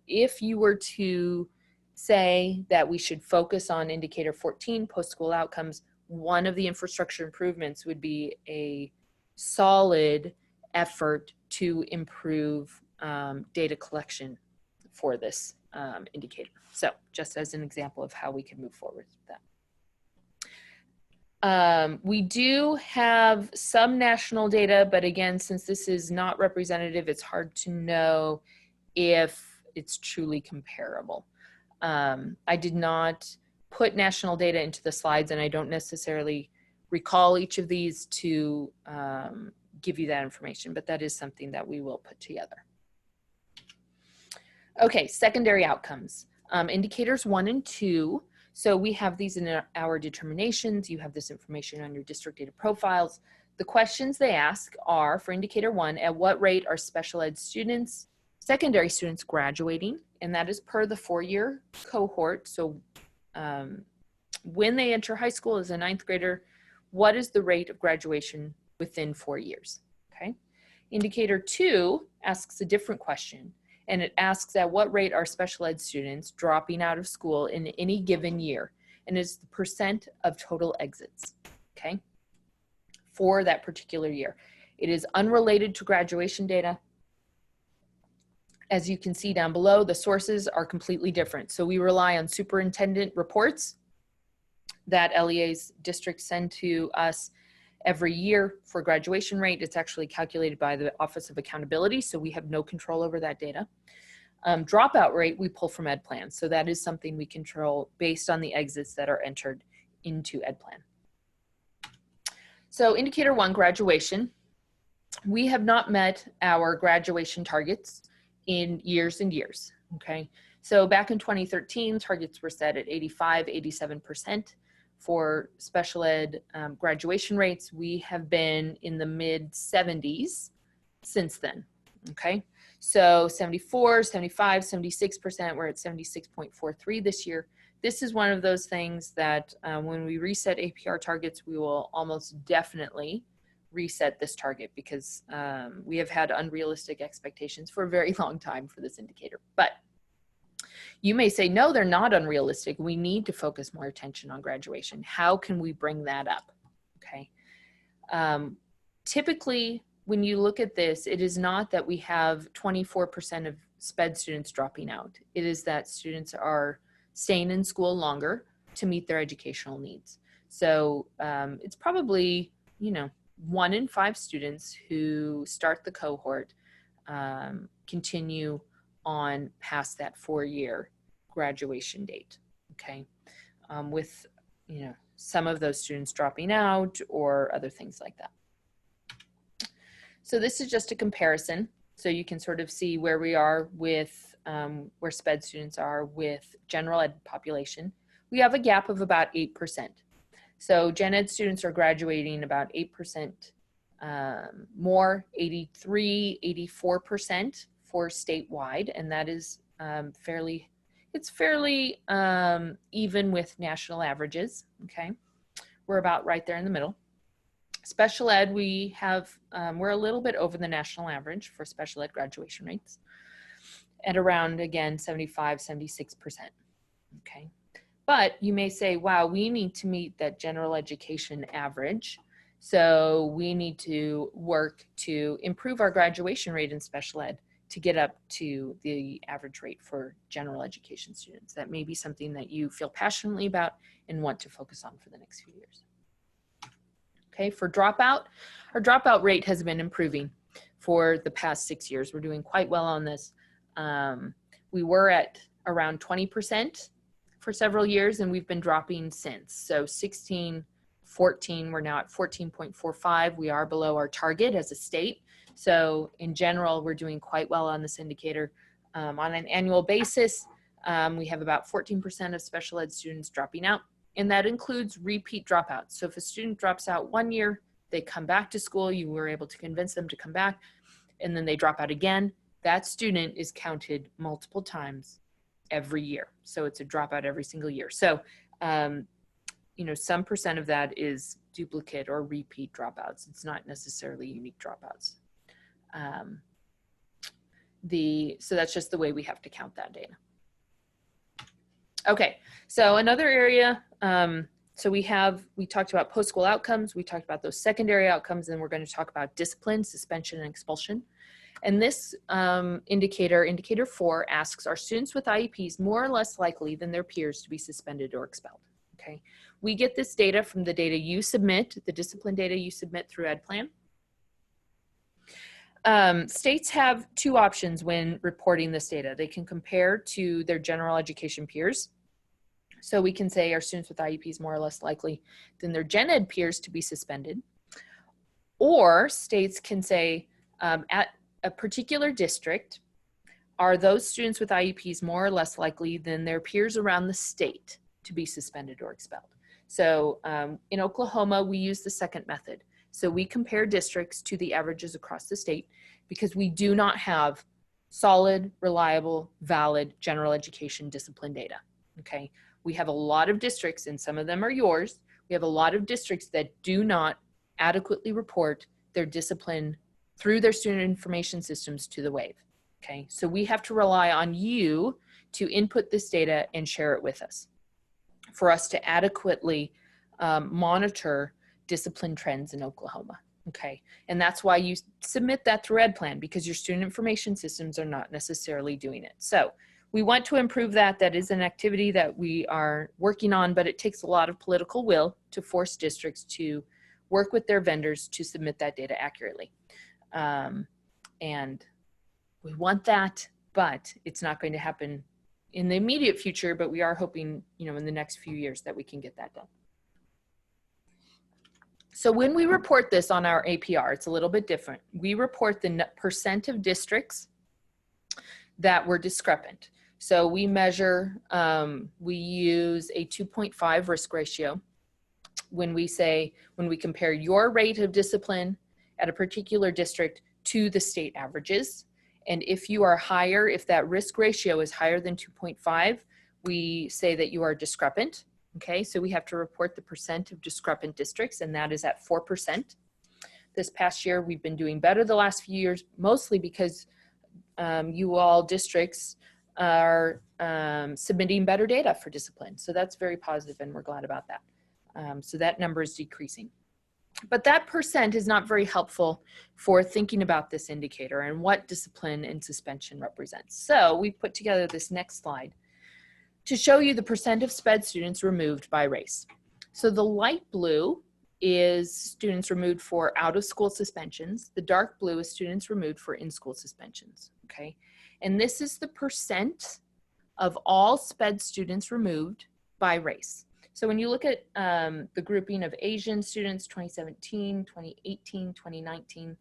if you were to say that we should focus on indicator 14, post-school outcomes, one of the infrastructure improvements would be a solid effort to improve data collection for this indicator. So just as an example of how we can move forward with that. We do have some national data, but again, since this is not representative, it's hard to know if it's truly comparable. I did not put national data into the slides, and I don't necessarily recall each of these to give you that information, but that is something that we will put together. Okay, secondary outcomes. Indicators 1 and 2. So we have these in our determinations. You have this information on your district data profiles. The questions they ask are, for indicator 1, at what rate are special ed students, secondary students graduating? And that is per the 4-year cohort. So when they enter high school as a 9th grader, what is the rate of graduation within 4 years? Okay. Indicator 2 asks a different question, and it asks at what rate are special ed students dropping out of school in any given year, and it's the percent of total exits, okay, for that particular year. It is unrelated to graduation data. As you can see down below, the sources are completely different. So we rely on superintendent reports that LEA's districts send to us every year for graduation rate. It's actually calculated by the Office of Accountability, so we have no control over that data. Dropout rate we pull from Ed Plan, so that is something we control based on the exits that are entered into Ed Plan. So indicator 1, graduation. We have not met our graduation targets in years and years, okay? So back in 2013, targets were set at 85, 87%. For special ed graduation rates, we have been in the mid 70s since then, okay? So 74, 75, 76%, we're at 76.43 this year. This is one of those things that when we reset APR targets, we will almost definitely reset this target because we have had unrealistic expectations for a very long time for this indicator. But you may say, no, they're not unrealistic. We need to focus more attention on graduation. How can we bring that up? Okay. Typically, when you look at this, it is not that we have 24% of SPED students dropping out. It is that students are staying in school longer to meet their educational needs. So it's probably, you know, 1 in 5 students who start the cohort continue on past that 4-year graduation date, okay? With, you know, some of those students dropping out or other things like that. So this is just a comparison. So you can sort of see where we are with, where SPED students are with general ed population. We have a gap of about 8%. So gen ed students are graduating about 8% more, 83, 84% for statewide, and that is fairly even with national averages, okay? We're about right there in the middle. Special ed, we have, we're a little bit over the national average for special ed graduation rates at around, again, 75, 76%, okay? But you may say, wow, we need to meet that general education average. So we need to work to improve our graduation rate in special ed to get up to the average rate for general education students. That may be something that you feel passionately about and want to focus on for the next few years. Okay, for dropout, our dropout rate has been improving. for the past 6 years. We're doing quite well on this. We were at around 20% for several years, and we've been dropping since. So 16, 14, we're now at 14.45. We are below our target as a state. So in general, we're doing quite well on this indicator. On an annual basis, we have about 14% of special ed students dropping out, and that includes repeat dropouts. So if a student drops out 1 year, they come back to school, you were able to convince them to come back, and then they drop out again, that student is counted multiple times every year. So it's a dropout every single year. So, you know, some percent of that is duplicate or repeat dropouts. It's not necessarily unique dropouts. So that's just the way we have to count that data. Okay, so another area, so we talked about post-school outcomes, we talked about those secondary outcomes, and we're going to talk about discipline, suspension, and expulsion. And this indicator 4, asks, are students with IEPs more or less likely than their peers to be suspended or expelled? Okay, we get this data from the data you submit, the discipline data you submit through EdPlan. States have two options when reporting this data. They can compare to their general education peers. So we can say, are students with IEPs more or less likely than their gen ed peers to be suspended? Or states can say, at a particular district, are those students with IEPs more or less likely than their peers around the state to be suspended or expelled? So in Oklahoma, we use the second method. So we compare districts to the averages across the state because we do not have solid, reliable, valid general education discipline data, okay? We have a lot of districts, and some of them are yours. We have a lot of districts that do not adequately report their discipline through their student information systems to the WAVE, okay? So we have to rely on you to input this data and share it with us for us to adequately monitor discipline trends in Oklahoma, okay? And that's why you submit that through EdPlan, because your student information systems are not necessarily doing it. So we want to improve that. That is an activity that we are working on, but it takes a lot of political will to force districts to work with their vendors to submit that data accurately. And we want that, but it's not going to happen in the immediate future, but we are hoping, you know, in the next few years that we can get that done. So when we report this on our APR, it's a little bit different. We report the percent of districts that were discrepant. So we measure, we use a 2.5 risk ratio when we compare your rate of discipline at a particular district to the state averages. And if you are higher, if that risk ratio is higher than 2.5, we say that you are discrepant. Okay, so we have to report the percent of discrepant districts, and that is at 4%. This past year, we've been doing better the last few years, mostly because you all districts are submitting better data for discipline. So that's very positive, and we're glad about that. So that number is decreasing. But that percent is not very helpful for thinking about this indicator and what discipline and suspension represents. So we put together this next slide to show you the percent of SPED students removed by race. So the light blue is students removed for out-of-school suspensions. The dark blue is students removed for in-school suspensions, okay? And this is the percent of all SPED students removed by race. So when you look at the grouping of Asian students, 2017, 2018, 2019,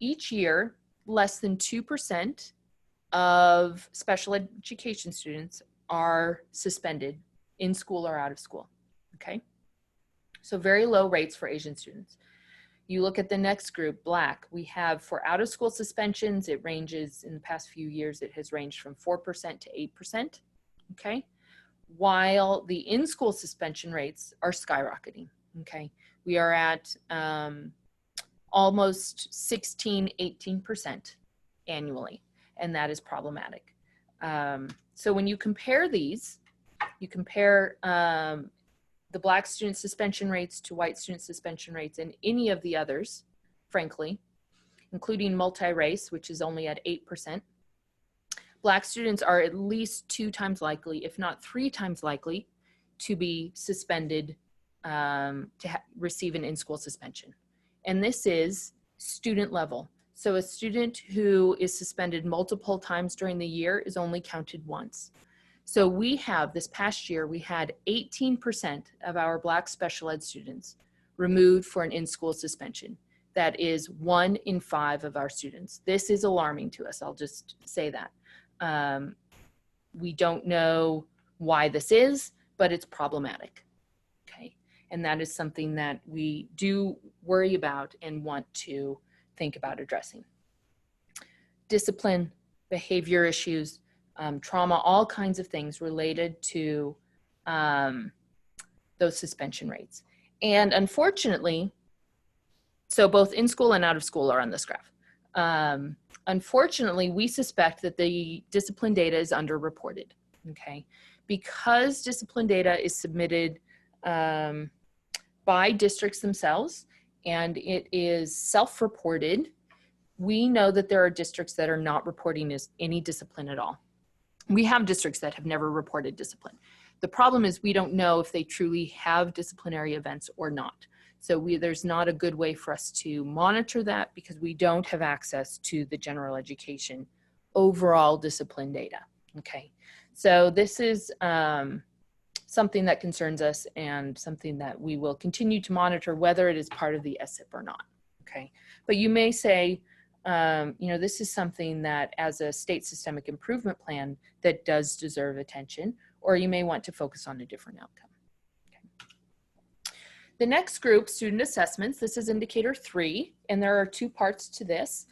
each year, less than 2% of special education students are suspended in school or out of school, okay? So very low rates for Asian students. You look at the next group, Black, we have for out of school suspensions, it ranges, in the past few years, it has ranged from 4% to 8%, okay? While the in-school suspension rates are skyrocketing, okay? We are at almost 16, 18% annually, and that is problematic. So when you compare these, you compare the Black student suspension rates to white student suspension rates and any of the others, frankly, including multi-race, which is only at 8%. Black students are at least 2 times likely, if not 3 times likely, to be suspended, to receive an in-school suspension. And this is student level. So a student who is suspended multiple times during the year is only counted once. So we have, this past year, we had 18% of our Black special ed students removed for an in-school suspension. That is 1 in 5 of our students. This is alarming to us, I'll just say that. We don't know why this is, but it's problematic, okay? And that is something that we do worry about and want to think about addressing. Discipline, behavior issues, trauma, all kinds of things related to those suspension rates. And unfortunately, so both in school and out of school are on this graph. Unfortunately, we suspect that the discipline data is underreported, okay? Because discipline data is submitted by districts themselves and it is self-reported, we know that there are districts that are not reporting any discipline at all. We have districts that have never reported discipline. The problem is we don't know if they truly have disciplinary events or not. So there's not a good way for us to monitor that because we don't have access to the general education overall discipline data, okay? So this is something that concerns us and something that we will continue to monitor whether it is part of the SSIP or not, okay? But you may say, you know, this is something that as a state systemic improvement plan that does deserve attention, or you may want to focus on a different outcome. The next group, student assessments, this is indicator 3, and there are 2 parts to this.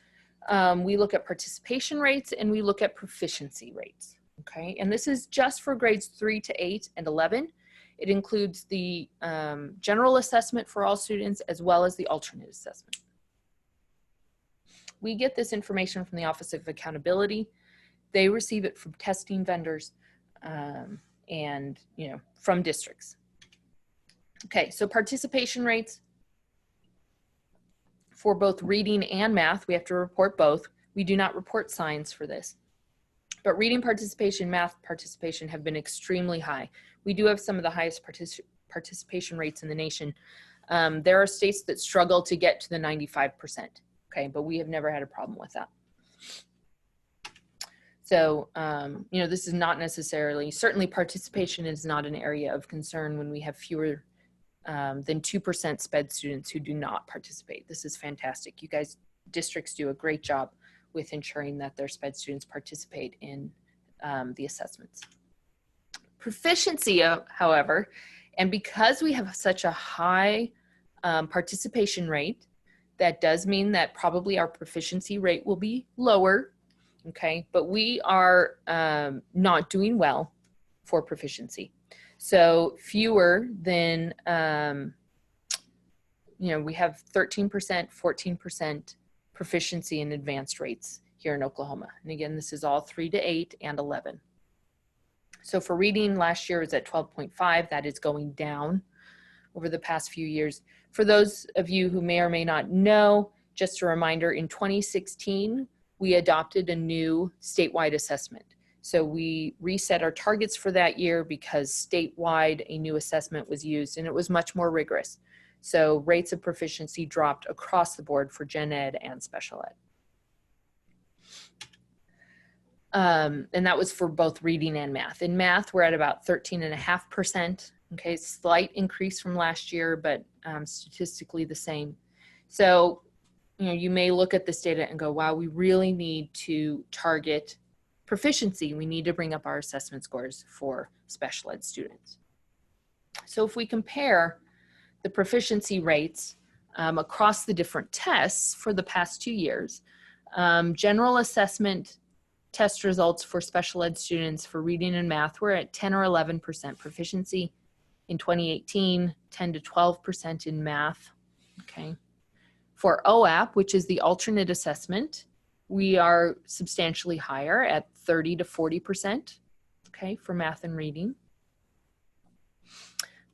We look at participation rates and we look at proficiency rates, okay? And this is just for grades 3 to 8 and 11. It includes the general assessment for all students as well as the alternate assessment. We get this information from the Office of Accountability. They receive it from testing vendors and, you know, from districts. Okay, so participation rates for both reading and math, we have to report both. We do not report science for this. But reading participation, math participation have been extremely high. We do have some of the highest participation rates in the nation. There are states that struggle to get to the 95%, okay, but we have never had a problem with that. So, you know, this is not necessarily, certainly participation is not an area of concern when we have fewer than 2% SPED students who do not participate. This is fantastic. You guys, districts do a great job with ensuring that their SPED students participate in the assessments. Proficiency, however, and because we have such a high participation rate, that does mean that probably our proficiency rate will be lower, okay? But we are not doing well for proficiency. So fewer than, you know, we have 13%, 14% proficiency in advanced rates here in Oklahoma. And again, this is all 3 to 8 and 11. So for reading, last year was at 12.5. That is going down over the past few years. For those of you who may or may not know, just a reminder, in 2016, we adopted a new statewide assessment. So we reset our targets for that year because statewide a new assessment was used and it was much more rigorous. So rates of proficiency dropped across the board for gen ed and special ed. And that was for both reading and math. In math, we're at about 13.5%. Okay, slight increase from last year, but statistically the same. So, you know, you may look at this data and go, wow, we really need to target proficiency. We need to bring up our assessment scores for special ed students. So if we compare the proficiency rates across the different tests for the past 2 years, general assessment test results for special ed students for reading and math were at 10 or 11% proficiency. In 2018, 10 to 12% in math, okay. For OAP, which is the alternate assessment, we are substantially higher at 30 to 40%, okay, for math and reading.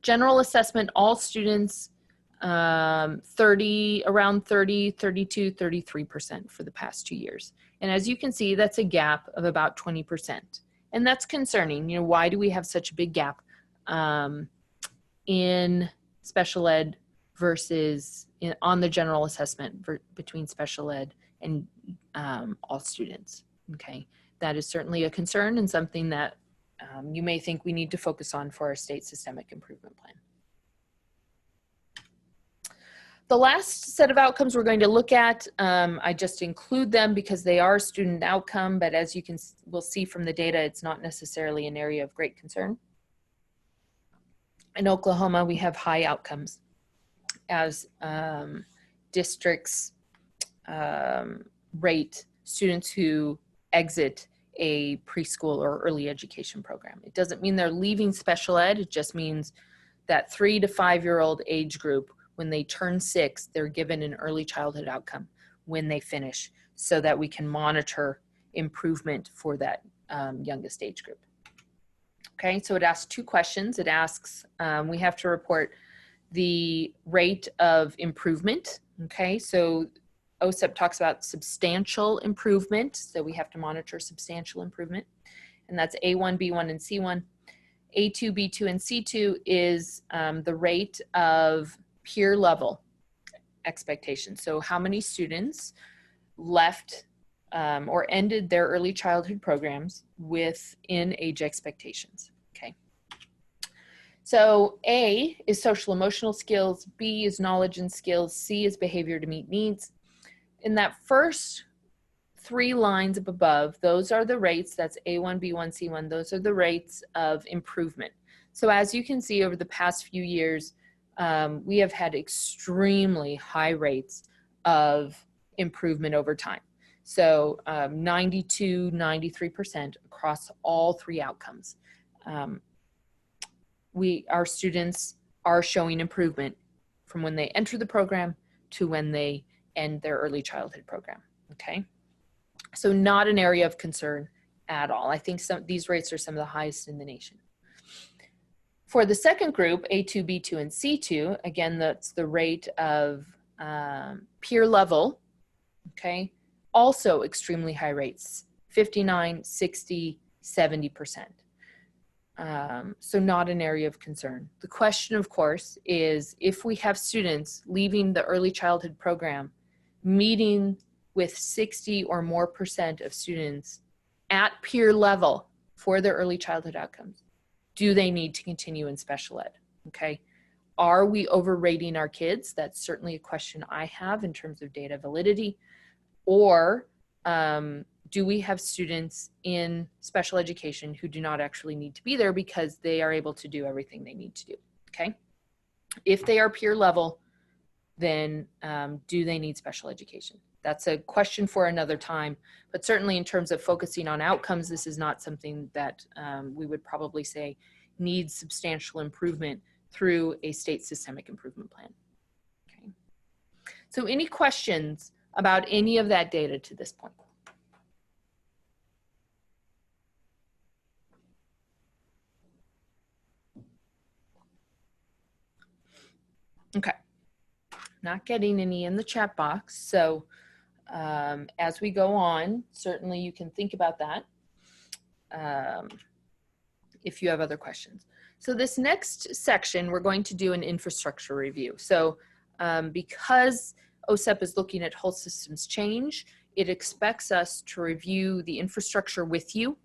General assessment, all students, around 30, 32, 33% for the past 2 years. And as you can see, that's a gap of about 20%. And that's concerning. You know, why do we have such a big gap in special ed versus on the general assessment between special ed and all students. Okay, that is certainly a concern and something that you may think we need to focus on for our state systemic improvement plan. The last set of outcomes we're going to look at, I just include them because they are student outcome, but as you will see from the data, it's not necessarily an area of great concern. In Oklahoma, we have high outcomes as districts rate students who exit a preschool or early education program. It doesn't mean they're leaving special ed, it just means that 3 to 5-year-old age group, when they turn 6, they're given an early childhood outcome when they finish so that we can monitor improvement for that youngest age group. Okay, so it asks 2 questions. It asks, we have to report the rate of improvement. Okay, so OSEP talks about substantial improvement, so we have to monitor substantial improvement, and that's A1, B1, and C1. A2, B2, and C2 is the rate of peer level expectations. So how many students left or ended their early childhood programs within age expectations. Okay. So A is social emotional skills, B is knowledge and skills, C is behavior to meet needs. In that first 3 lines up above, those are the rates, that's A1, B1, C1, those are the rates of improvement. So as you can see over the past few years, we have had extremely high rates of improvement over time. So 92, 93% across all 3 outcomes. Our students are showing improvement from when they enter the program to when they end their early childhood program, okay? So not an area of concern at all. I think these rates are some of the highest in the nation. For the second group, A2, B2, and C2, again, that's the rate of peer level, okay? Also extremely high rates, 59, 60, 70%. So not an area of concern. The question, of course, is if we have students leaving the early childhood program, meeting with 60 or more % of students at peer level for their early childhood outcomes, do they need to continue in special ed? Okay. Are we overrating our kids? That's certainly a question I have in terms of data validity. Or do we have students in special education who do not actually need to be there because they are able to do everything they need to do? Okay. If they are peer level, then do they need special education? That's a question for another time, but certainly in terms of focusing on outcomes, this is not something that we would probably say needs substantial improvement through a state systemic improvement plan. Okay. So any questions about any of that data to this point? Okay. Not getting any in the chat box, so as we go on, certainly you can think about that if you have other questions. So this next section, we're going to do an infrastructure review. So because OSEP is looking at whole systems change, it expects us to review the infrastructure with you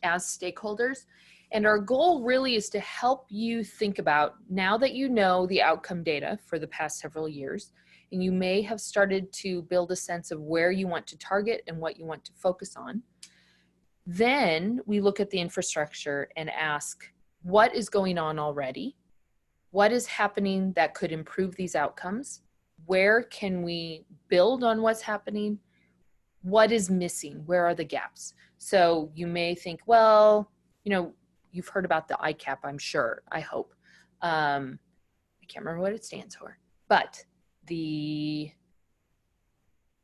as stakeholders. And our goal really is to help you think about, now that you know the outcome data for the past several years, and you may have started to build a sense of where you want to target and what you want to focus on. Then we look at the infrastructure and ask, what is going on already? What is happening that could improve these outcomes? Where can we build on what's happening? What is missing? Where are the gaps? So you may think, well, you know, you've heard about the ICAP, I'm sure, I hope. I can't remember what it stands for, but the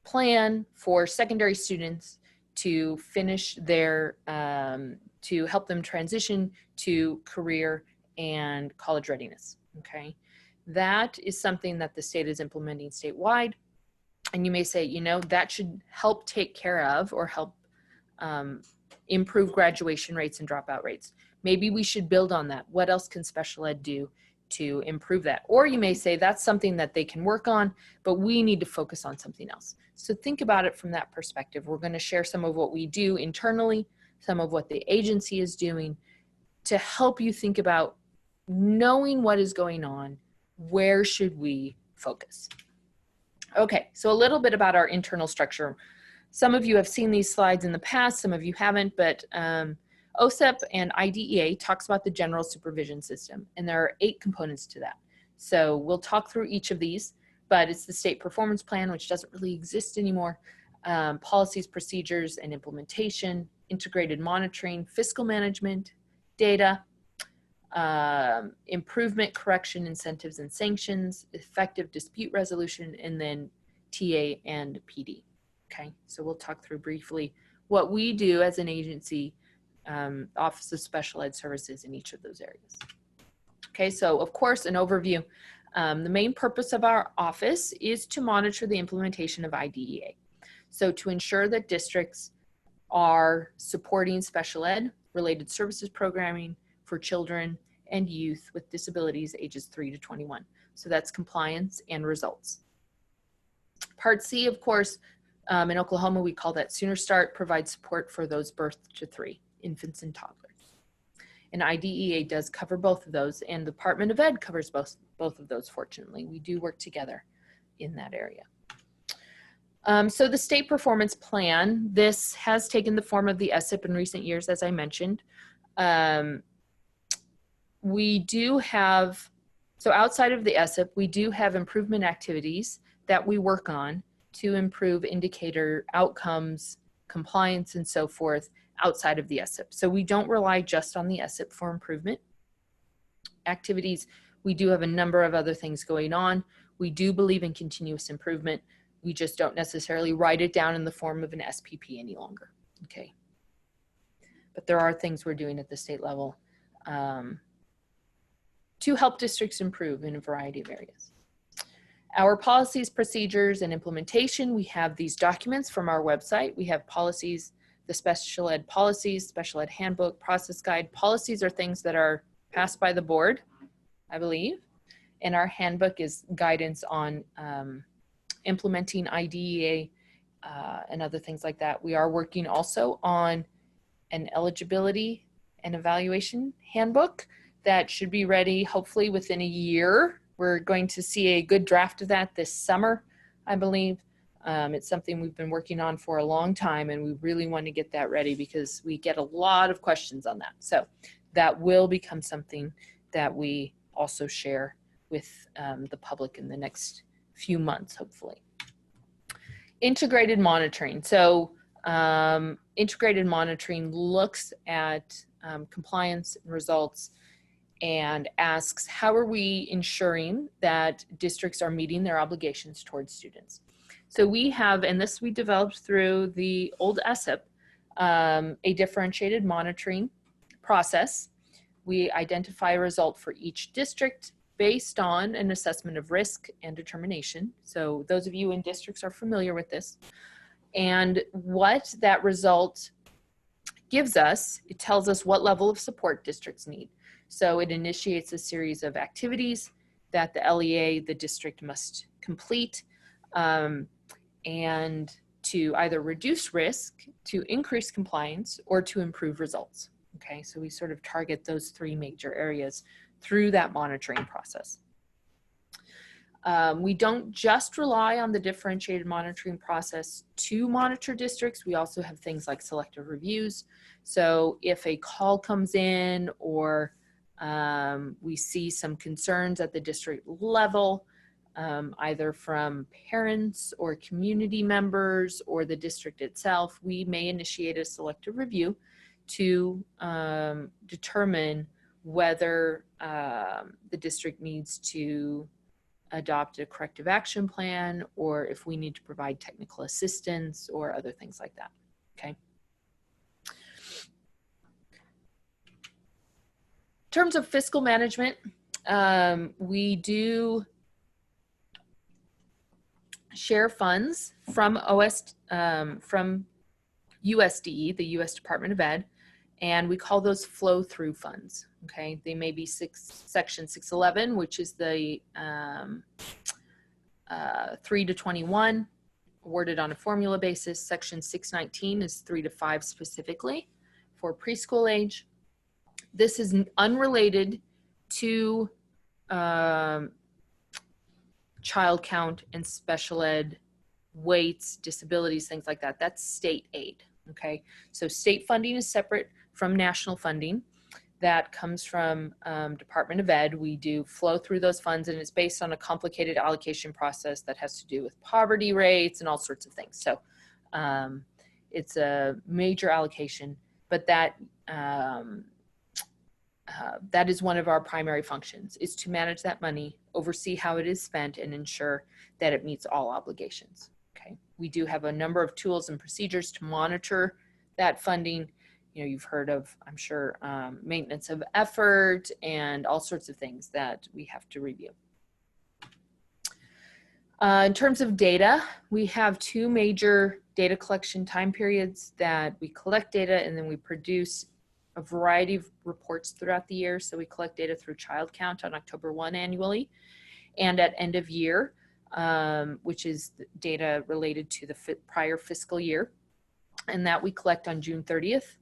plan for secondary students to finish their, to help them transition to career and college readiness, okay? That is something that the state is implementing statewide. And you may say, you know, that should help take care of or help improve graduation rates and dropout rates. Maybe we should build on that. What else can special ed do to improve that. Or you may say that's something that they can work on, but we need to focus on something else. So think about it from that perspective. We're going to share some of what we do internally, some of what the agency is doing to help you think about knowing what is going on, where should we focus? Okay, so a little bit about our internal structure. Some of you have seen these slides in the past, some of you haven't, but OSDE and IDEA talks about the general supervision system, and there are 8 components to that. So we'll talk through each of these, but it's the state performance plan, which doesn't really exist anymore, policies, procedures, and implementation, integrated monitoring, fiscal management, data, improvement, correction, incentives, and sanctions, effective dispute resolution, and then TA and PD. Okay, so we'll talk through briefly what we do as an agency, Office of Special Ed Services in each of those areas. Okay, so of course, an overview. The main purpose of our office is to monitor the implementation of IDEA. So to ensure that districts are supporting special ed related services programming for children and youth with disabilities ages 3 to 21. So that's compliance and results. Part C, of course, in Oklahoma, we call that Sooner Start, provides support for those birth to 3, infants and toddlers. And IDEA does cover both of those, and the Department of Ed covers both of those, fortunately. We do work together in that area. So the state performance plan, this has taken the form of the SSIP in recent years, as I mentioned. We do have, so outside of the SSIP, we do have improvement activities that we work on to improve indicator outcomes, compliance, and so forth outside of the SSIP. So we don't rely just on the SSIP for improvement activities. We do have a number of other things going on. We do believe in continuous improvement. We just don't necessarily write it down in the form of an SPP any longer, okay? But there are things we're doing at the state level to help districts improve in a variety of areas. Our policies, procedures, and implementation, we have these documents from our website. We have policies, the special ed policies, special ed handbook, process guide. Policies are things that are passed by the board, I believe, and our handbook is guidance on implementing IDEA and other things like that. We are working also on an eligibility and evaluation handbook that should be ready hopefully within a year. We're going to see a good draft of that this summer, I believe. It's something we've been working on for a long time, and we really want to get that ready because we get a lot of questions on that. So that will become something that we also share with the public in the next few months, hopefully. Integrated monitoring. So integrated monitoring looks at compliance and results and asks, how are we ensuring that districts are meeting their obligations towards students? So we have, and this we developed through the old SSIP, a differentiated monitoring process. We identify a result for each district based on an assessment of risk and determination. So those of you in districts are familiar with this. And what that result gives us, it tells us what level of support districts need. So it initiates a series of activities that the LEA, the district, must complete and to either reduce risk, to increase compliance, or to improve results. Okay, so we sort of target those 3 major areas through that monitoring process. We don't just rely on the differentiated monitoring process to monitor districts. We also have things like selective reviews. So if a call comes in or we see some concerns at the district level, either from parents or community members or the district itself, we may initiate a selective review to determine whether the district needs to adopt a corrective action plan or if we need to provide technical assistance or other things like that, okay? In terms of fiscal management, we do share funds from USDE, the U.S. Department of Ed, and we call those flow-through funds, okay? They may be Section 611, which is the 3 to 21, awarded on a formula basis. Section 619 is 3 to 5 specifically for preschool age. This is unrelated to child count and special ed weights, disabilities, things like that. That's state aid, okay? So state funding is separate from national funding. That comes from Department of Ed. We do flow through those funds, and it's based on a complicated allocation process that has to do with poverty rates and all sorts of things. So it's a major allocation, but that that is one of our primary functions, is to manage that money, oversee how it is spent, and ensure that it meets all obligations. Okay. We do have a number of tools and procedures to monitor that funding. You know, you've heard of, I'm sure, maintenance of effort and all sorts of things that we have to review. In terms of data, we have 2 major data collection time periods that we collect data, and then we produce a variety of reports throughout the year. So we collect data through child count on October 1 annually, and at end of year, which is data related to the prior fiscal year, and that we collect on June 30th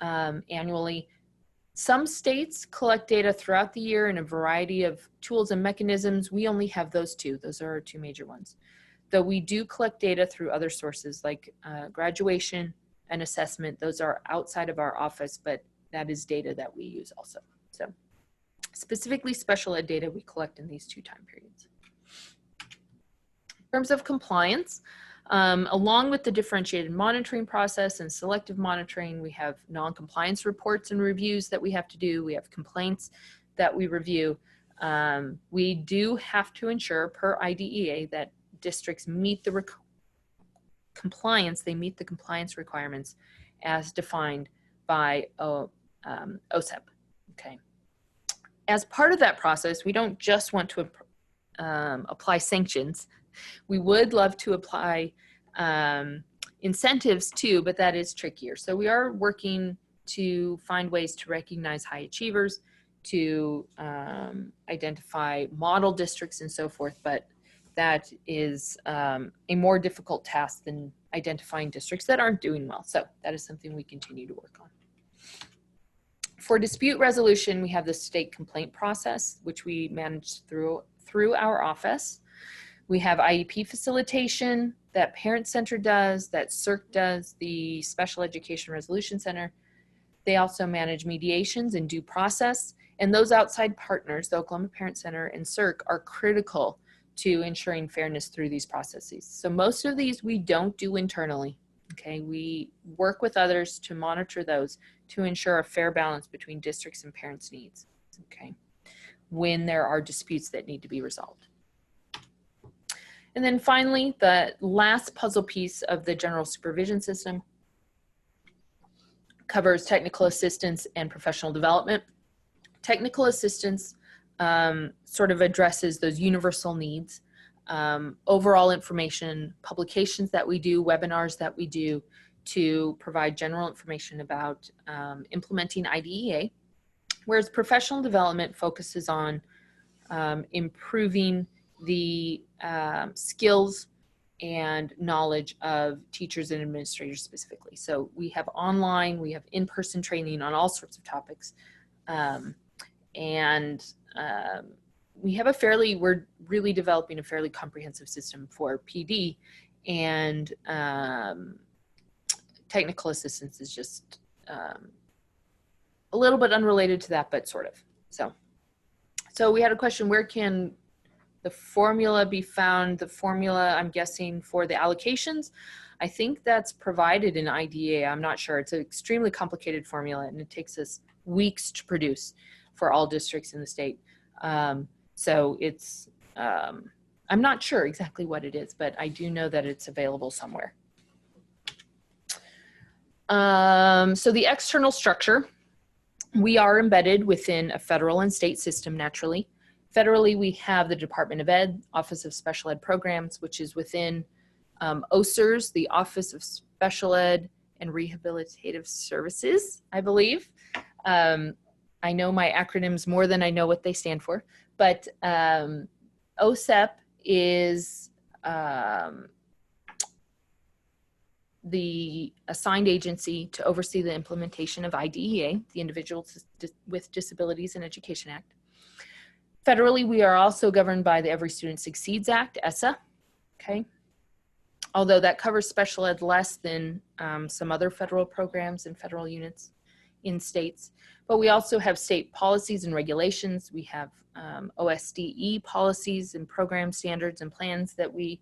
annually. Some states collect data throughout the year in a variety of tools and mechanisms. We only have those 2. Those are our 2 major ones. Though we do collect data through other sources like graduation and assessment. Those are outside of our office, but that is data that we use also. So specifically special ed data we collect in these 2 time periods. In terms of compliance, along with the differentiated monitoring process and selective monitoring, we have non-compliance reports and reviews that we have to do. We have complaints that we review. We do have to ensure per IDEA that districts meet the compliance requirements as defined by OSDE. Okay. As part of that process, we don't just want to apply sanctions. We would love to apply incentives too, but that is trickier. So we are working to find ways to recognize high achievers, to identify model districts and so forth, but that is a more difficult task than identifying districts that aren't doing well. So that is something we continue to work on. For dispute resolution, we have the state complaint process, which we manage through our office. We have IEP facilitation that Parent Center does, that CERC does, the Special Education Resolution Center. They also manage mediations and due process. And those outside partners, the Oklahoma Parent Center and CERC, are critical to ensuring fairness through these processes. So most of these we don't do internally. Okay, we work with others to monitor those to ensure a fair balance between districts and parents' needs. Okay, when there are disputes that need to be resolved. And then finally, the last puzzle piece of the general supervision system covers technical assistance and professional development. Technical assistance sort of addresses those universal needs, overall information, publications that we do, webinars that we do to provide general information about implementing IDEA, whereas professional development focuses on improving the skills and knowledge of teachers and administrators specifically. So we have online, we have in-person training on all sorts of topics. We have we're really developing a fairly comprehensive system for PD, and technical assistance is just a little bit unrelated to that, but sort of. So we had a question, where can the formula be found? The formula, I'm guessing, for the allocations, I think that's provided in IDEA. I'm not sure. It's an extremely complicated formula, and it takes us weeks to produce for all districts in the state. So it's, I'm not sure exactly what it is, but I do know that it's available somewhere. So the external structure, we are embedded within a federal and state system naturally. Federally, we have the Department of Ed, Office of Special Ed Programs, which is within OSERS, the Office of Special Ed and Rehabilitative Services, I believe. I know my acronyms more than I know what they stand for, but OSEP is the assigned agency to oversee the implementation of IDEA, the Individuals with Disabilities in Education Act. Federally, we are also governed by the Every Student Succeeds Act, ESSA, okay? Although that covers special ed less than some other federal programs and federal units in states. But we also have state policies and regulations. We have OSDE policies and program standards and plans that we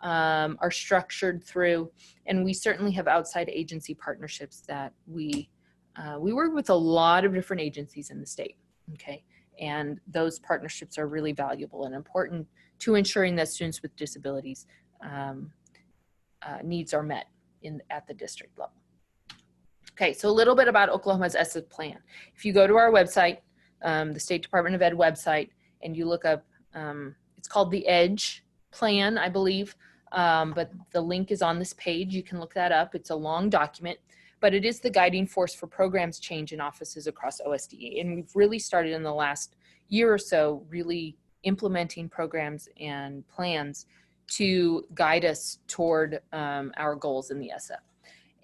are structured through. And we certainly have outside agency partnerships that we work with a lot of different agencies in the state, okay? And those partnerships are really valuable and important to ensuring that students with disabilities needs are met at the district level. Okay, so a little bit about Oklahoma's ESSA plan. If you go to our website, the State Department of Ed website, and you look up, it's called the EDGE plan, I believe, but the link is on this page. You can look that up. It's a long document, but it is the guiding force for programs change in offices across OSDE. And we've really started in the last year or so really implementing programs and plans to guide us toward our goals in the ESSA.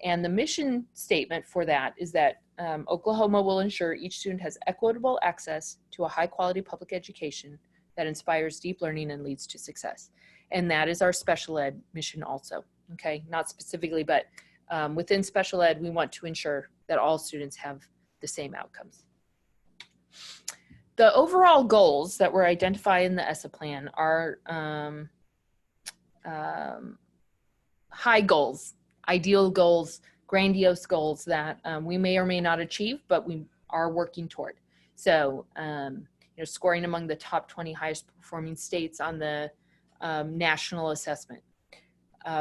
And the mission statement for that is that Oklahoma will ensure each student has equitable access to a high quality public education that inspires deep learning and leads to success. And that is our special ed mission also, okay? Not specifically, but within special ed, we want to ensure that all students have the same outcomes. The overall goals that were identified in the ESSA plan are high goals, ideal goals, grandiose goals that we may or may not achieve, but we are working toward. So, you know, scoring among the top 20 highest performing states on the national assessment.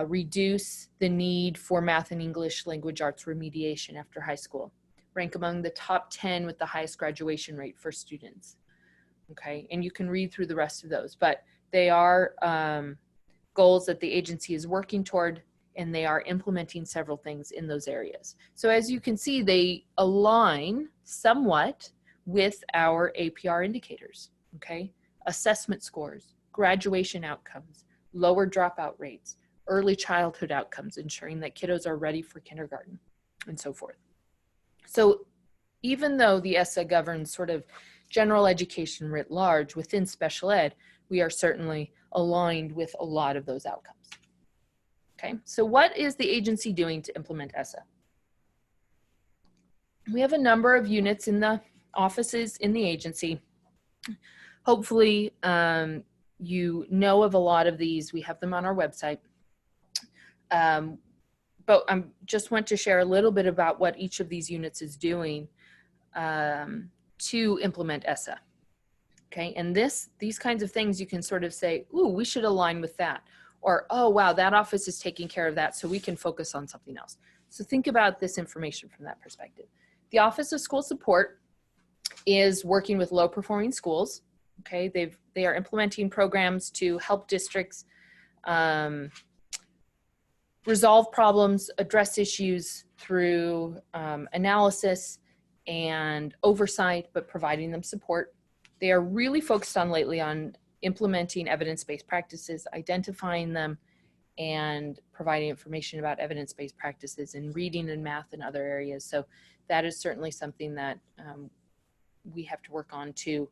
Reduce the need for math and English language arts remediation after high school. Rank among the top 10 with the highest graduation rate for students. Okay, and you can read through the rest of those, but they are goals that the agency is working toward, and they are implementing several things in those areas. So as you can see, they align somewhat with our APR indicators, okay? Assessment scores, graduation outcomes, lower dropout rates, early childhood outcomes, ensuring that kiddos are ready for kindergarten, and so forth. So even though the ESSA governs sort of general education writ large within special ed, we are certainly aligned with a lot of those outcomes. Okay, so what is the agency doing to implement ESSA? We have a number of units in the offices in the agency. Hopefully you know of a lot of these. We have them on our website. But I just want to share a little bit about what each of these units is doing to implement ESSA. Okay, and these kinds of things you can sort of say, ooh, we should align with that. Or, oh, wow, that office is taking care of that, so we can focus on something else. So think about this information from that perspective. The Office of School Support is working with low-performing schools. Okay, they are implementing programs to help districts resolve problems, address issues through analysis and oversight, but providing them support. They are really focused on lately on implementing evidence-based practices, identifying them, and providing information about evidence-based practices in reading and math and other areas. So that is certainly something that we have to work on too,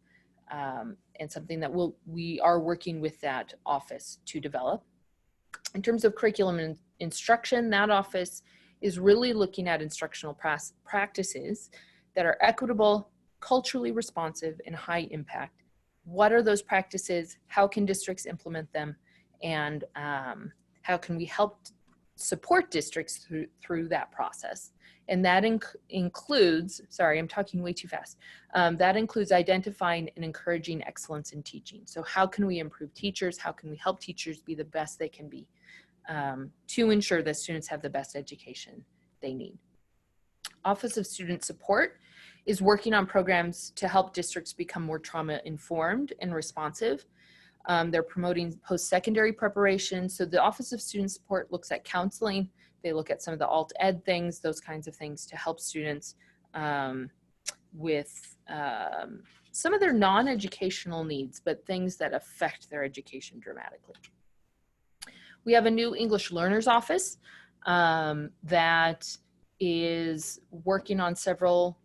and something that we are working with that office to develop. In terms of curriculum and instruction, that office is really looking at instructional practices that are equitable, culturally responsive, and high impact. What are those practices? How can districts implement them? And how can we help support districts through that process? And that includes, sorry, I'm talking way too fast. That includes identifying and encouraging excellence in teaching. So how can we improve teachers? How can we help teachers be the best they can be to ensure that students have the best education they need? Office of Student Support is working on programs to help districts become more trauma-informed and responsive. They're promoting post-secondary preparation. So the Office of Student Support looks at counseling, They look at some of the alt ed things, those kinds of things to help students with some of their non-educational needs, but things that affect their education dramatically. We have a new English Learners Office that is working on several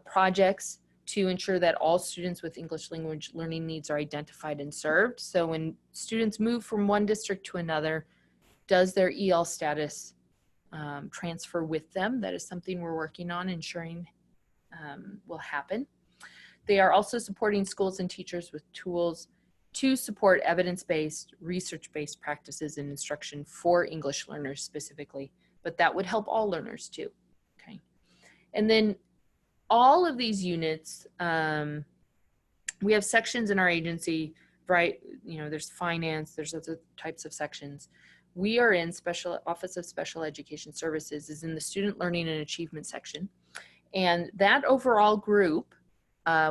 projects to ensure that all students with English language learning needs are identified and served. So when students move from one district to another, does their EL status transfer with them? That is something we're working on ensuring will happen. They are also supporting schools and teachers with tools to support evidence-based, research-based practices in instruction for English learners specifically, but that would help all learners too, okay? And then all of these units, we have sections in our agency, right? You know, there's finance, there's other types of sections. We are in Office of Special Education Services is in the Student Learning and Achievement section. And that overall group,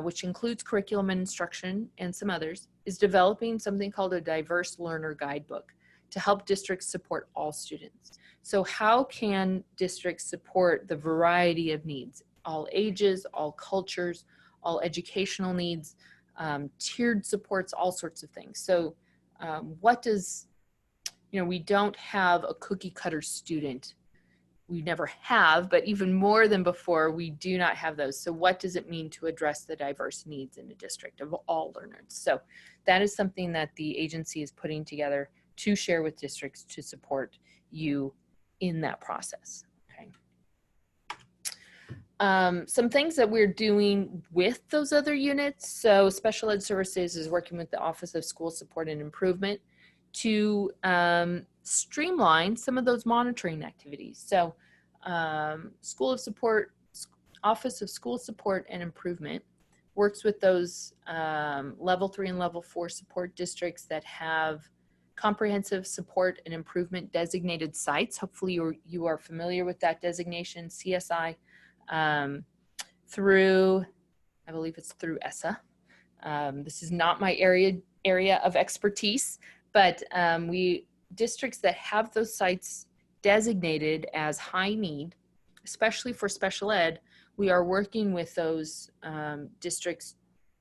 which includes curriculum and instruction and some others, is developing something called a diverse learner guidebook to help districts support all students. So how can districts support the variety of needs, all ages, all cultures, all educational needs, tiered supports, all sorts of things. So what does, you know, we don't have a cookie cutter student. We never have, but even more than before, we do not have those. So what does it mean to address the diverse needs in a district of all learners? So that is something that the agency is putting together to share with districts to support you in that process, okay? Some things that we're doing with those other units. So Special Ed Services is working with the Office of School Support and Improvement to streamline some of those monitoring activities. So Office of School Support and Improvement works with those level 3 and level 4 support districts that have comprehensive support and improvement designated sites. Hopefully you are familiar with that designation, CSI, through, I believe it's through ESSA. This is not my area of expertise, but districts that have those sites designated as high need, especially for special ed, we are working with those districts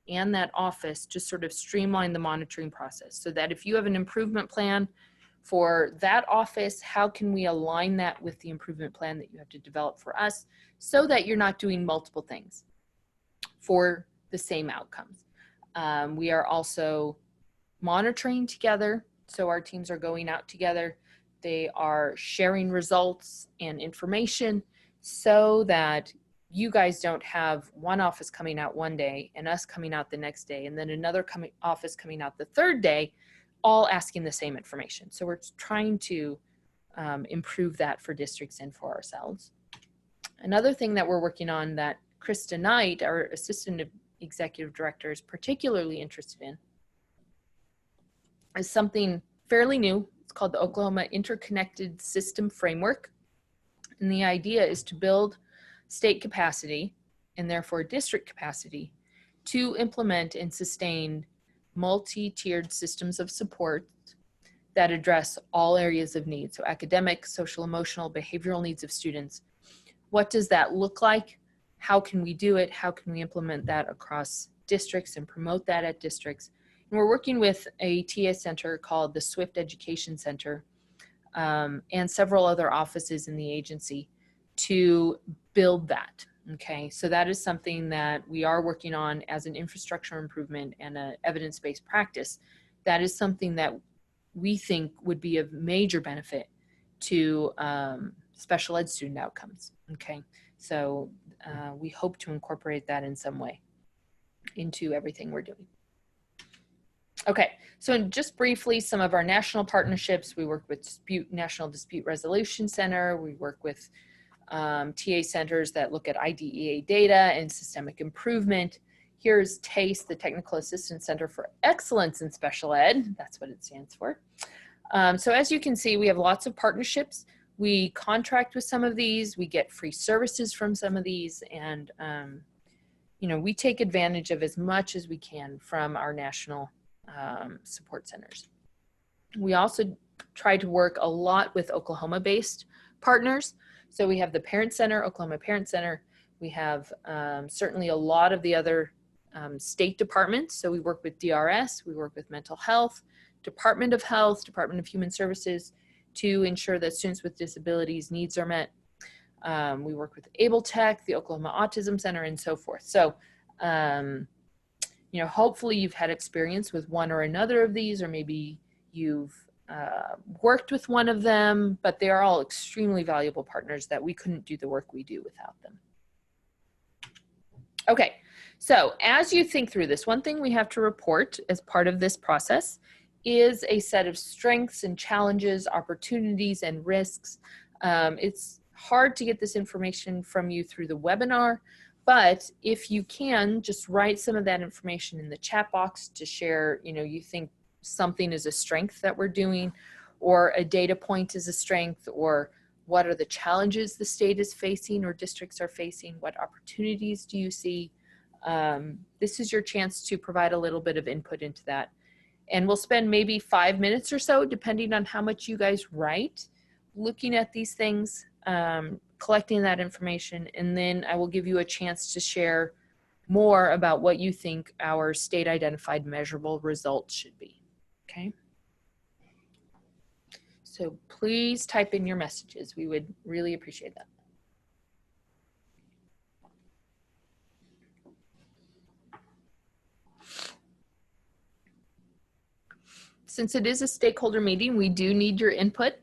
and that office to sort of streamline the monitoring process so that if you have an improvement plan for that office, how can we align that with the improvement plan that you have to develop for us so that you're not doing multiple things for the same outcomes. We are also monitoring together. So our teams are going out together. They are sharing results and information so that you guys don't have one office coming out one day and us coming out the next day and then another office coming out the third day, all asking the same information. So we're trying to improve that for districts and for ourselves. Another thing that we're working on that Krista Knight, our Assistant Executive Director, is particularly interested in is something fairly new. It's called the Oklahoma Interconnected System Framework. And the idea is to build state capacity and therefore district capacity to implement and sustain multi-tiered systems of support that address all areas of need. So academic, social, emotional, behavioral needs of students. What does that look like? How can we do it? How can we implement that across districts and promote that at districts? And we're working with a TA center called the Swift Education Center and several other offices in the agency to build that, okay? So that is something that we are working on as an infrastructure improvement and an evidence-based practice. That is something that we think would be of major benefit to special ed student outcomes, okay? So we hope to incorporate that in some way into everything we're doing. Okay, so just briefly, some of our national partnerships. We work with National Dispute Resolution Center. We work with TA centers that look at IDEA data and systemic improvement. Here's TACE, the Technical Assistance Center for Excellence in Special Ed. That's what it stands for. So as you can see, we have lots of partnerships. We contract with some of these. We get free services from some of these. And, you know, we take advantage of as much as we can from our national support centers. We also tried to work a lot with Oklahoma-based partners. So we have the Parent Center, Oklahoma Parent Center. We have certainly a lot of the other state departments. So we work with DRS, we work with mental health, Department of Health, Department of Human Services to ensure that students with disabilities needs are met. We work with Able-Tech, the Oklahoma Autism Center, and so forth. So, you know, hopefully you've had experience with one or another of these, or maybe you've worked with one of them, but they are all extremely valuable partners that we couldn't do the work we do without them. Okay, so as you think through this, one thing we have to report as part of this process is a set of strengths and challenges, opportunities and risks. It's hard to get this information from you through the webinar, but if you can, just write some of that information in the chat box to share, you know, you think something is a strength that we're doing, or a data point is a strength, or what are the challenges the state is facing or districts are facing, what opportunities do you see? This is your chance to provide a little bit of input into that. And we'll spend maybe 5 minutes or so, depending on how much you guys write, looking at these things, collecting that information, and then I will give you a chance to share more about what you think our state identified measurable results should be, okay? So please type in your messages. We would really appreciate that. Since it is a stakeholder meeting, we do need your input.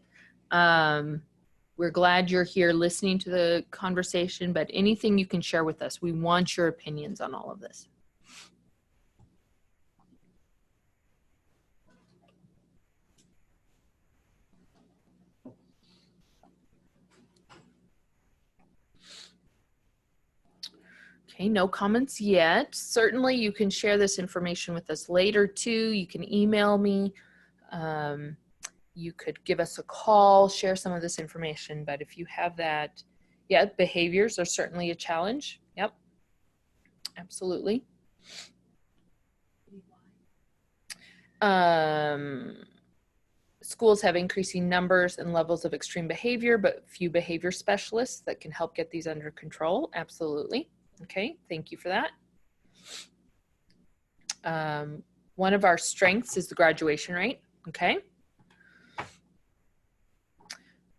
We're glad you're here listening to the conversation, but anything you can share with us, we want your opinions on all of this. Okay, no comments yet. Certainly you can share this information with us later too. You can email me. You could give us a call, share some of this information, but if you have that, yeah, behaviors are certainly a challenge. Yep, absolutely. Schools have increasing numbers and levels of extreme behavior, but few behavior specialists that can help get these under control. Absolutely. Okay, thank you for that. One of our strengths is the graduation rate. Okay.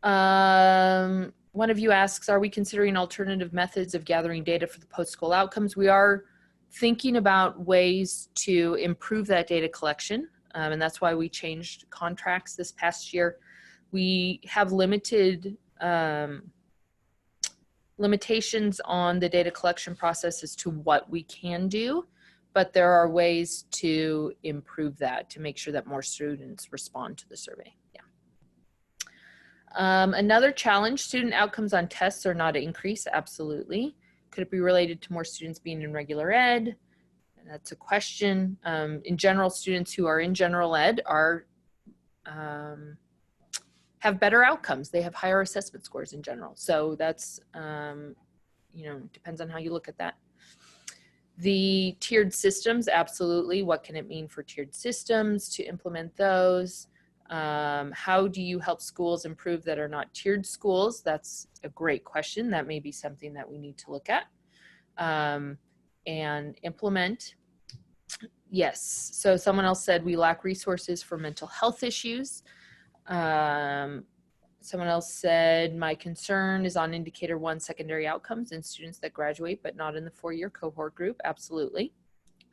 One of you asks, are we considering alternative methods of gathering data for the post-school outcomes? We are thinking about ways to improve that data collection, and that's why we changed contracts this past year. We have limited limitations on the data collection process as to what we can do, but there are ways to improve that to make sure that more students respond to the survey. Yeah. Another challenge, student outcomes on tests are not increase. Absolutely. Could it be related to more students being in regular ed? And that's a question. In general, students who are in general ed are have better outcomes. They have higher assessment scores in general. So that's, you know, depends on how you look at that. The tiered systems, absolutely. What can it mean for tiered systems to implement those? How do you help schools improve that are not tiered schools? That's a great question. That may be something that we need to look at and implement. Yes, so someone else said we lack resources for mental health issues. Someone else said, my concern is on indicator 1 secondary outcomes in students that graduate, but not in the 4-year cohort group. Absolutely.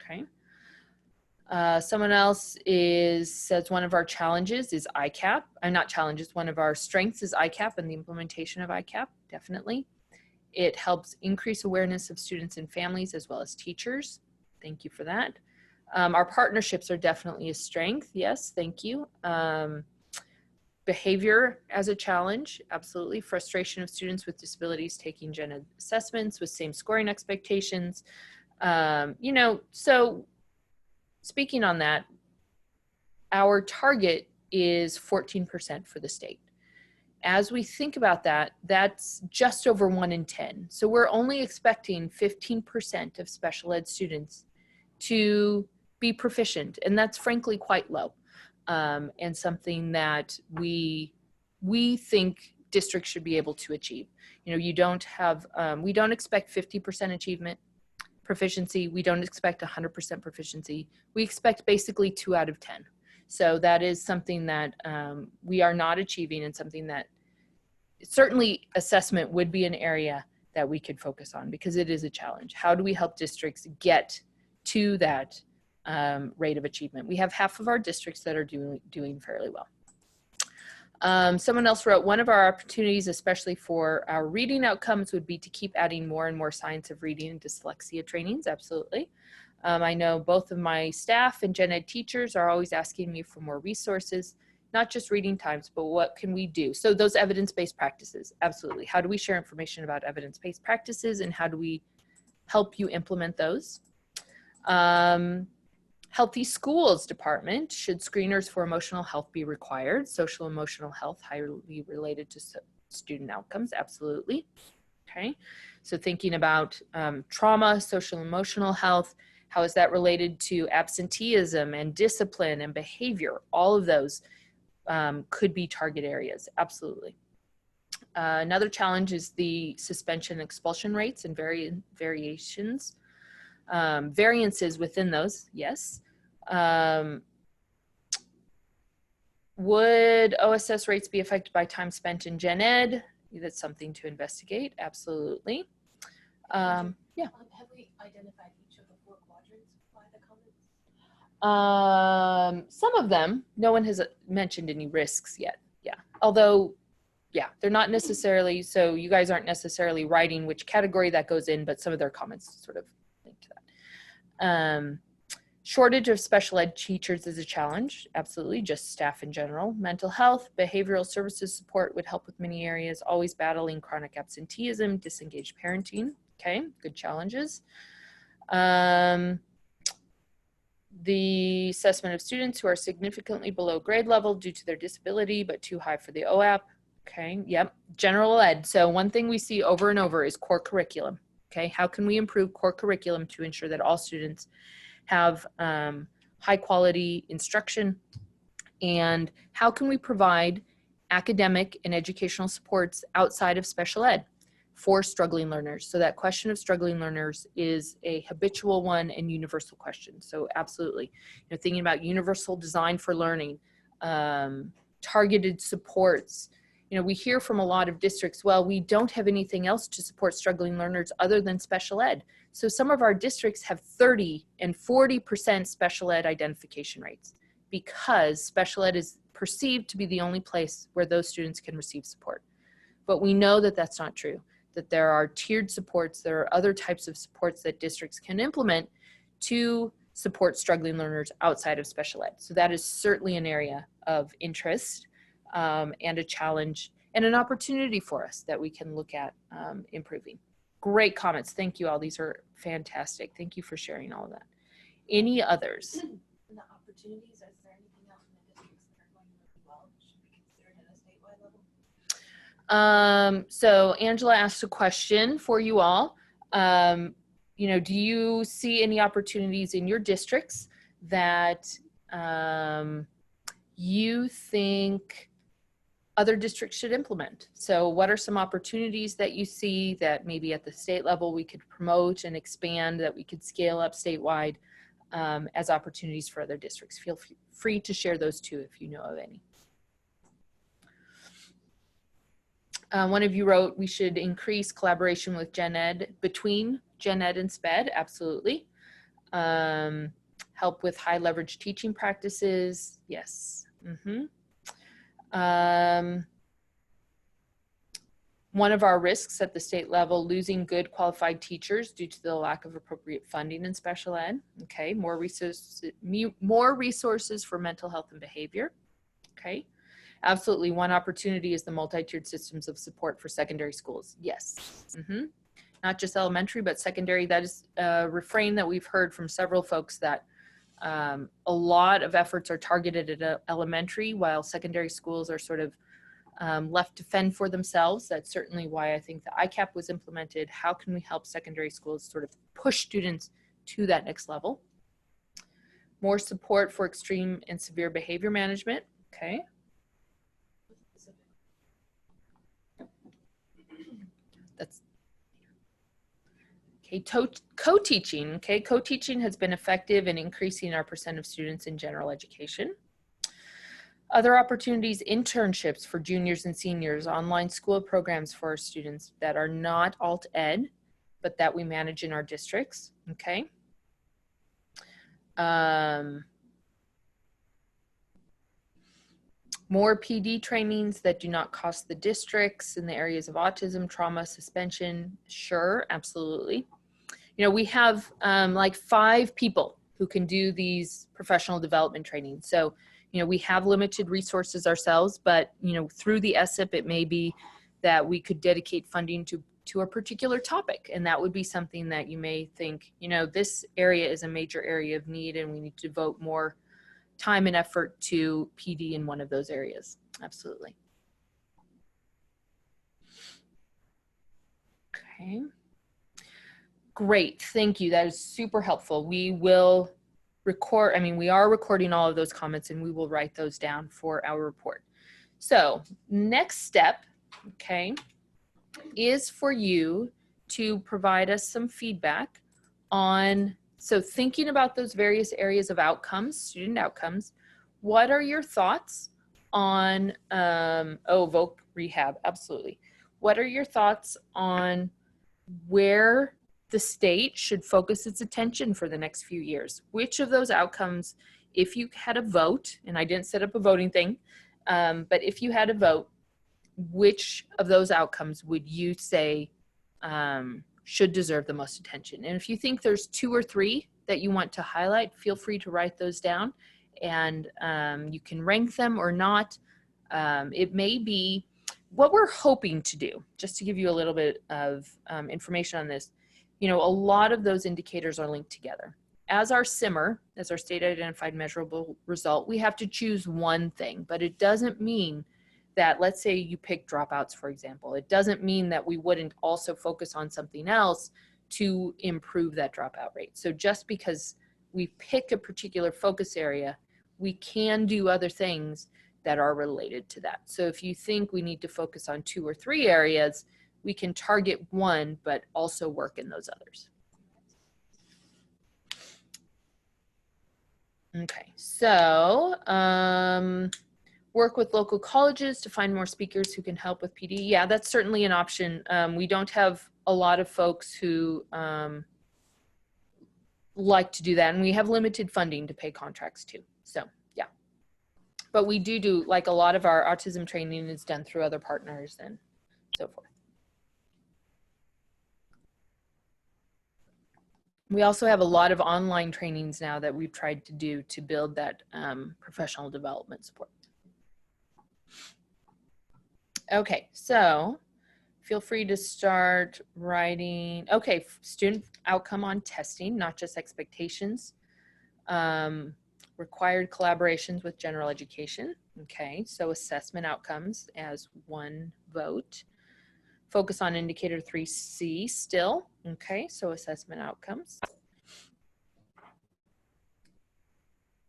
Okay. Someone else says one of our challenges is ICAP. Not challenges, one of our strengths is ICAP and the implementation of ICAP, definitely. It helps increase awareness of students and families as well as teachers. Thank you for that. Our partnerships are definitely a strength. Yes, thank you. Behavior as a challenge, absolutely. Frustration of students with disabilities taking gen ed assessments with same scoring expectations. You know, so speaking on that, our target is 14% for the state. As we think about that, that's just over 1 in 10. So we're only expecting 15% of special ed students to be proficient, and that's frankly quite low. and something that we think districts should be able to achieve. You know, you don't have, we don't expect 50% achievement proficiency. We don't expect 100% proficiency. We expect basically 2 out of 10. So that is something that we are not achieving, and something that certainly assessment would be an area that we could focus on, because it is a challenge. How do we help districts get to that rate of achievement? We have half of our districts that are doing fairly well. Someone else wrote, one of our opportunities, especially for our reading outcomes, would be to keep adding more and more science of reading and dyslexia trainings. Absolutely. I know both of my staff and gen ed teachers are always asking me for more resources, not just reading times, but what can we do? So those evidence-based practices, absolutely. How do we share information about evidence-based practices, and how do we help you implement those? Healthy Schools Department, should screeners for emotional health be required? Social emotional health, highly related to student outcomes, absolutely. Okay, so thinking about trauma, social emotional health, how is that related to absenteeism and discipline and behavior? All of those could be target areas, absolutely. Another challenge is the suspension and expulsion rates and variations. Variances within those, yes. Would OSS rates be affected by time spent in gen ed? That's something to investigate, absolutely. Yeah. Have we identified each of the 4 quadrants by the comments? Some of them, no one has mentioned any risks yet. Yeah, although, yeah, they're not necessarily, so you guys aren't necessarily writing which category that goes in, but some of their comments sort of link to that. Shortage of special ed teachers is a challenge, absolutely, just staff in general. Mental health, behavioral services support would help with many areas, always battling chronic absenteeism, disengaged parenting, okay, good challenges. The assessment of students who are significantly below grade level due to their disability, but too high for the OAP, okay, yep. General ed, so one thing we see over and over is core curriculum, okay? How can we improve core curriculum to ensure that all students have high quality instruction, and how can we provide academic and educational supports outside of special ed for struggling learners? So that question of struggling learners is a habitual one and universal question. So absolutely, you know, thinking about universal design for learning, targeted supports. You know, we hear from a lot of districts, well, we don't have anything else to support struggling learners other than special ed. So some of our districts have 30 and 40% special ed identification rates, because special ed is perceived to be the only place where those students can receive support. But we know that that's not true, that there are tiered supports, there are other types of supports that districts can implement to support struggling learners outside of special ed. So that is certainly an area of interest and a challenge and an opportunity for us that we can look at improving. Great comments. Thank you all. These are fantastic. Thank you for sharing all of that. Any others? And the opportunities, is there anything else in the districts that are going really well that should be considered at a statewide level? So Angela asked a question for you all. You know, do you see any opportunities in your districts that you think other districts should implement? So what are some opportunities that you see that maybe at the state level we could promote and expand, that we could scale up statewide as opportunities for other districts? Feel free to share those too if you know of any. One of you wrote, we should increase collaboration with gen ed, between gen ed and SPED, absolutely. Help with high leverage teaching practices, yes. One of our risks at the state level, losing good qualified teachers due to the lack of appropriate funding in special ed. Okay, more resources for mental health and behavior. Okay, absolutely. One opportunity is the multi-tiered systems of support for secondary schools. Yes, not just elementary, but secondary. That is a refrain that we've heard from several folks, that a lot of efforts are targeted at elementary, while secondary schools are sort of left to fend for themselves. That's certainly why I think the ICAP was implemented. How can we help secondary schools sort of push students to that next level? More support for extreme and severe behavior management. Okay. That's okay. Co-teaching. Okay. Co-teaching has been effective in increasing our percent of students in general education. Other opportunities, internships for juniors and seniors, online school programs for our students that are not alt ed, but that we manage in our districts. Okay. More PD trainings that do not cost the districts in the areas of autism, trauma, suspension. Sure, absolutely. You know, we have like 5 people who can do these professional development trainings. So, you know, we have limited resources ourselves, but, you know, through the SSIP, it may be that we could dedicate funding to a particular topic. And that would be something that you may think, you know, this area is a major area of need and we need to devote more time and effort to PD in one of those areas. Absolutely. Okay. Great, thank you. That is super helpful. We will record, we are recording all of those comments and we will write those down for our report. So next step, okay, is for you to provide us some feedback on, so thinking about those various areas of outcomes, student outcomes, what are your thoughts on, voc rehab, absolutely. What are your thoughts on where the state should focus its attention for the next few years? Which of those outcomes, if you had a vote, and I didn't set up a voting thing, but if you had a vote, which of those outcomes would you say should deserve the most attention? And if you think there's 2 or 3 that you want to highlight, feel free to write those down, and you can rank them or not. It may be what we're hoping to do, just to give you a little bit of information on this. You know, a lot of those indicators are linked together. As our SIMR, as our state identified measurable result, we have to choose one thing, but it doesn't mean that, let's say you pick dropouts, for example, it doesn't mean that we wouldn't also focus on something else to improve that dropout rate. So just because we pick a particular focus area, we can do other things that are related to that. So if you think we need to focus on 2 or 3 areas, we can target one, but also work in those others. Okay, so work with local colleges to find more speakers who can help with PD. Yeah, that's certainly an option. We don't have a lot of folks who like to do that, and we have limited funding to pay contracts to. So yeah, but we do like a lot of our autism training is done through other partners and so forth. We also have a lot of online trainings now that we've tried to do to build that professional development support. Okay, so feel free to start writing. Okay, student outcome on testing, not just expectations. Required collaborations with general education. Okay, so assessment outcomes as one vote. Focus on indicator 3C still. Okay, so assessment outcomes.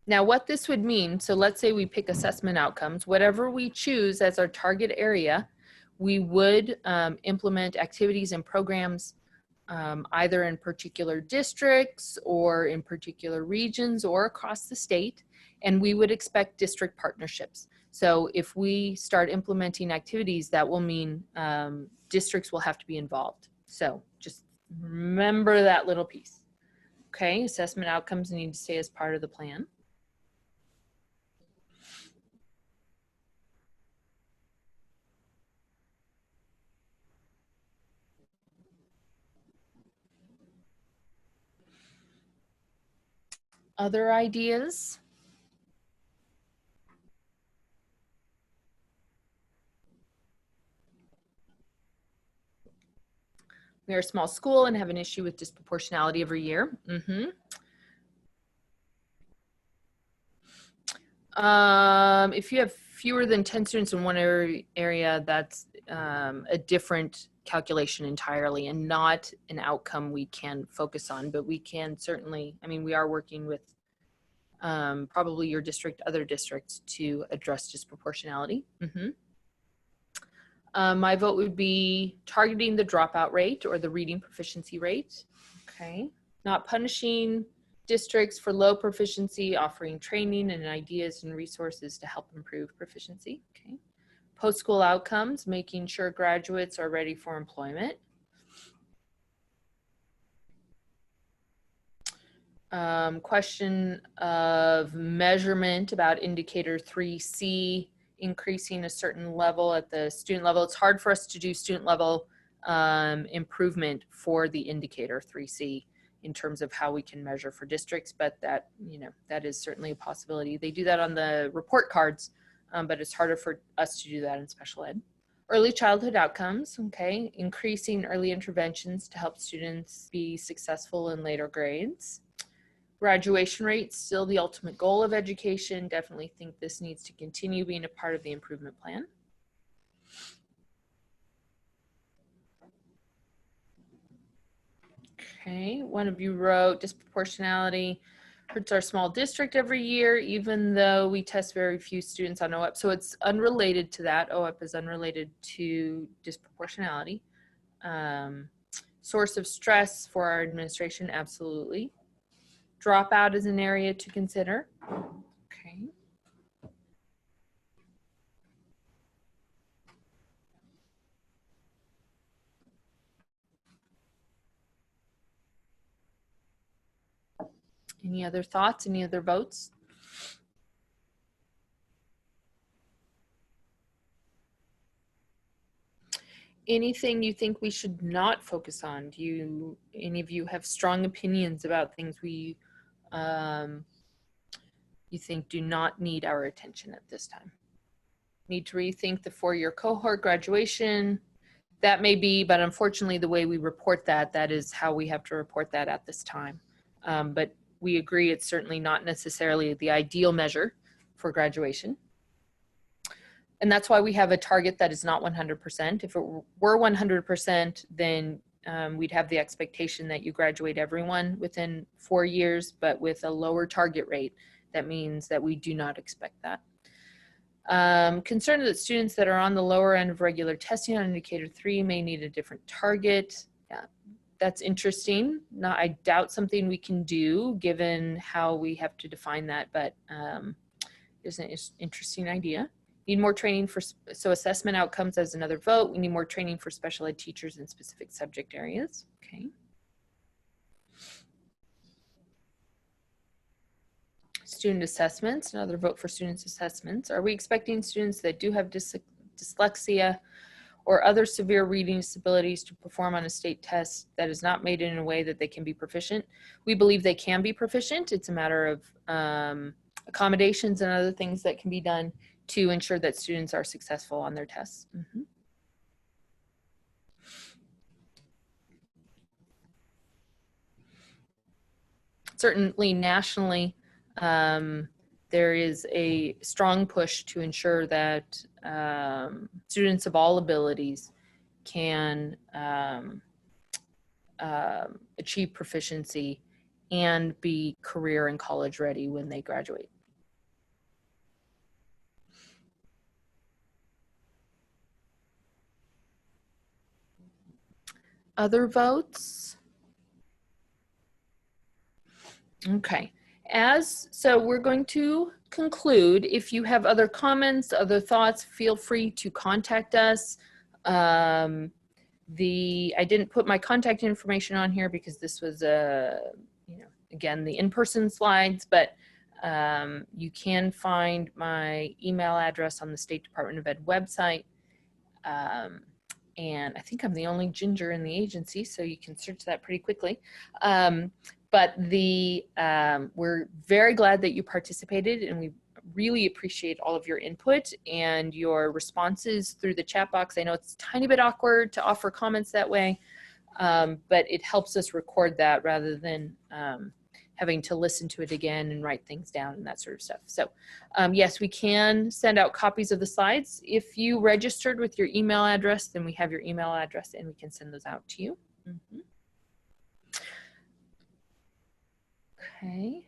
Now what this would mean, so let's say we pick assessment outcomes, whatever we choose as our target area, we would implement activities and programs either in particular districts or in particular regions or across the state, and we would expect district partnerships. So if we start implementing activities, that will mean districts will have to be involved. So just remember that little piece. Okay, assessment outcomes need to stay as part of the plan. Other ideas? We are a small school and have an issue with disproportionality every year. If you have fewer than 10 students in one area, that's a different calculation entirely and not an outcome we can focus on, but we can certainly, we are working with probably your district, other districts, to address disproportionality. My vote would be targeting the dropout rate or the reading proficiency rate. Okay. Not punishing districts for low proficiency, offering training and ideas and resources to help improve proficiency. Okay. Post-school outcomes, making sure graduates are ready for employment. Question of measurement about indicator 3C, increasing a certain level at the student level. It's hard for us to do student level improvement for the indicator 3C in terms of how we can measure for districts, but that, you know, that is certainly a possibility. They do that on the report cards, but it's harder for us to do that in special ed. Early childhood outcomes, okay, increasing early interventions to help students be successful in later grades. Graduation rate, still the ultimate goal of education. Definitely think this needs to continue being a part of the improvement plan. Okay, one of you wrote disproportionality hurts our small district every year, even though we test very few students on OEP. So it's unrelated to that. OEP is unrelated to disproportionality. Source of stress for our administration, absolutely. Dropout is an area to consider. Okay. Any other thoughts? Any other votes? Anything you think we should not focus on? Do any of you have strong opinions about things you think do not need our attention at this time? Need to rethink the 4-year cohort graduation. That may be, but unfortunately the way we report that is how we have to report that at this time. But we agree it's certainly not necessarily the ideal measure for graduation. And that's why we have a target that is not 100%. If it were 100%, then we'd have the expectation that you graduate everyone within 4 years, but with a lower target rate, that means that we do not expect that. Concerned that students that are on the lower end of regular testing on indicator 3 may need a different target. Yeah, that's interesting. I doubt something we can do given how we have to define that, but it's an interesting idea. Need more training for, so assessment outcomes as another vote. We need more training for special ed teachers in specific subject areas. Okay. Student assessments, another vote for students assessments. Are we expecting students that do have dyslexia or other severe reading disabilities to perform on a state test that is not made in a way that they can be proficient? We believe they can be proficient. It's a matter of accommodations and other things that can be done to ensure that students are successful on their tests. Certainly nationally, there is a strong push to ensure that students of all abilities can achieve proficiency and be career and college ready when they graduate. Other votes? Okay. So we're going to conclude. If you have other comments, other thoughts, feel free to contact us. I didn't put my contact information on here because this was again, the in-person slides, but you can find my email address on the State Department of Ed website. And I think I'm the only ginger in the agency, so you can search that pretty quickly. But we're very glad that you participated, and we really appreciate all of your input and your responses through the chat box. I know it's a tiny bit awkward to offer comments that way, but it helps us record that rather than having to listen to it again and write things down and that sort of stuff. So yes, we can send out copies of the slides. If you registered with your email address, then we have your email address and we can send those out to you. Okay.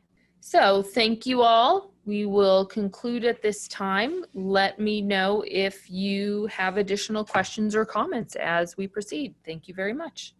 So thank you all. We will conclude at this time. Let me know if you have additional questions or comments as we proceed. Thank you very much.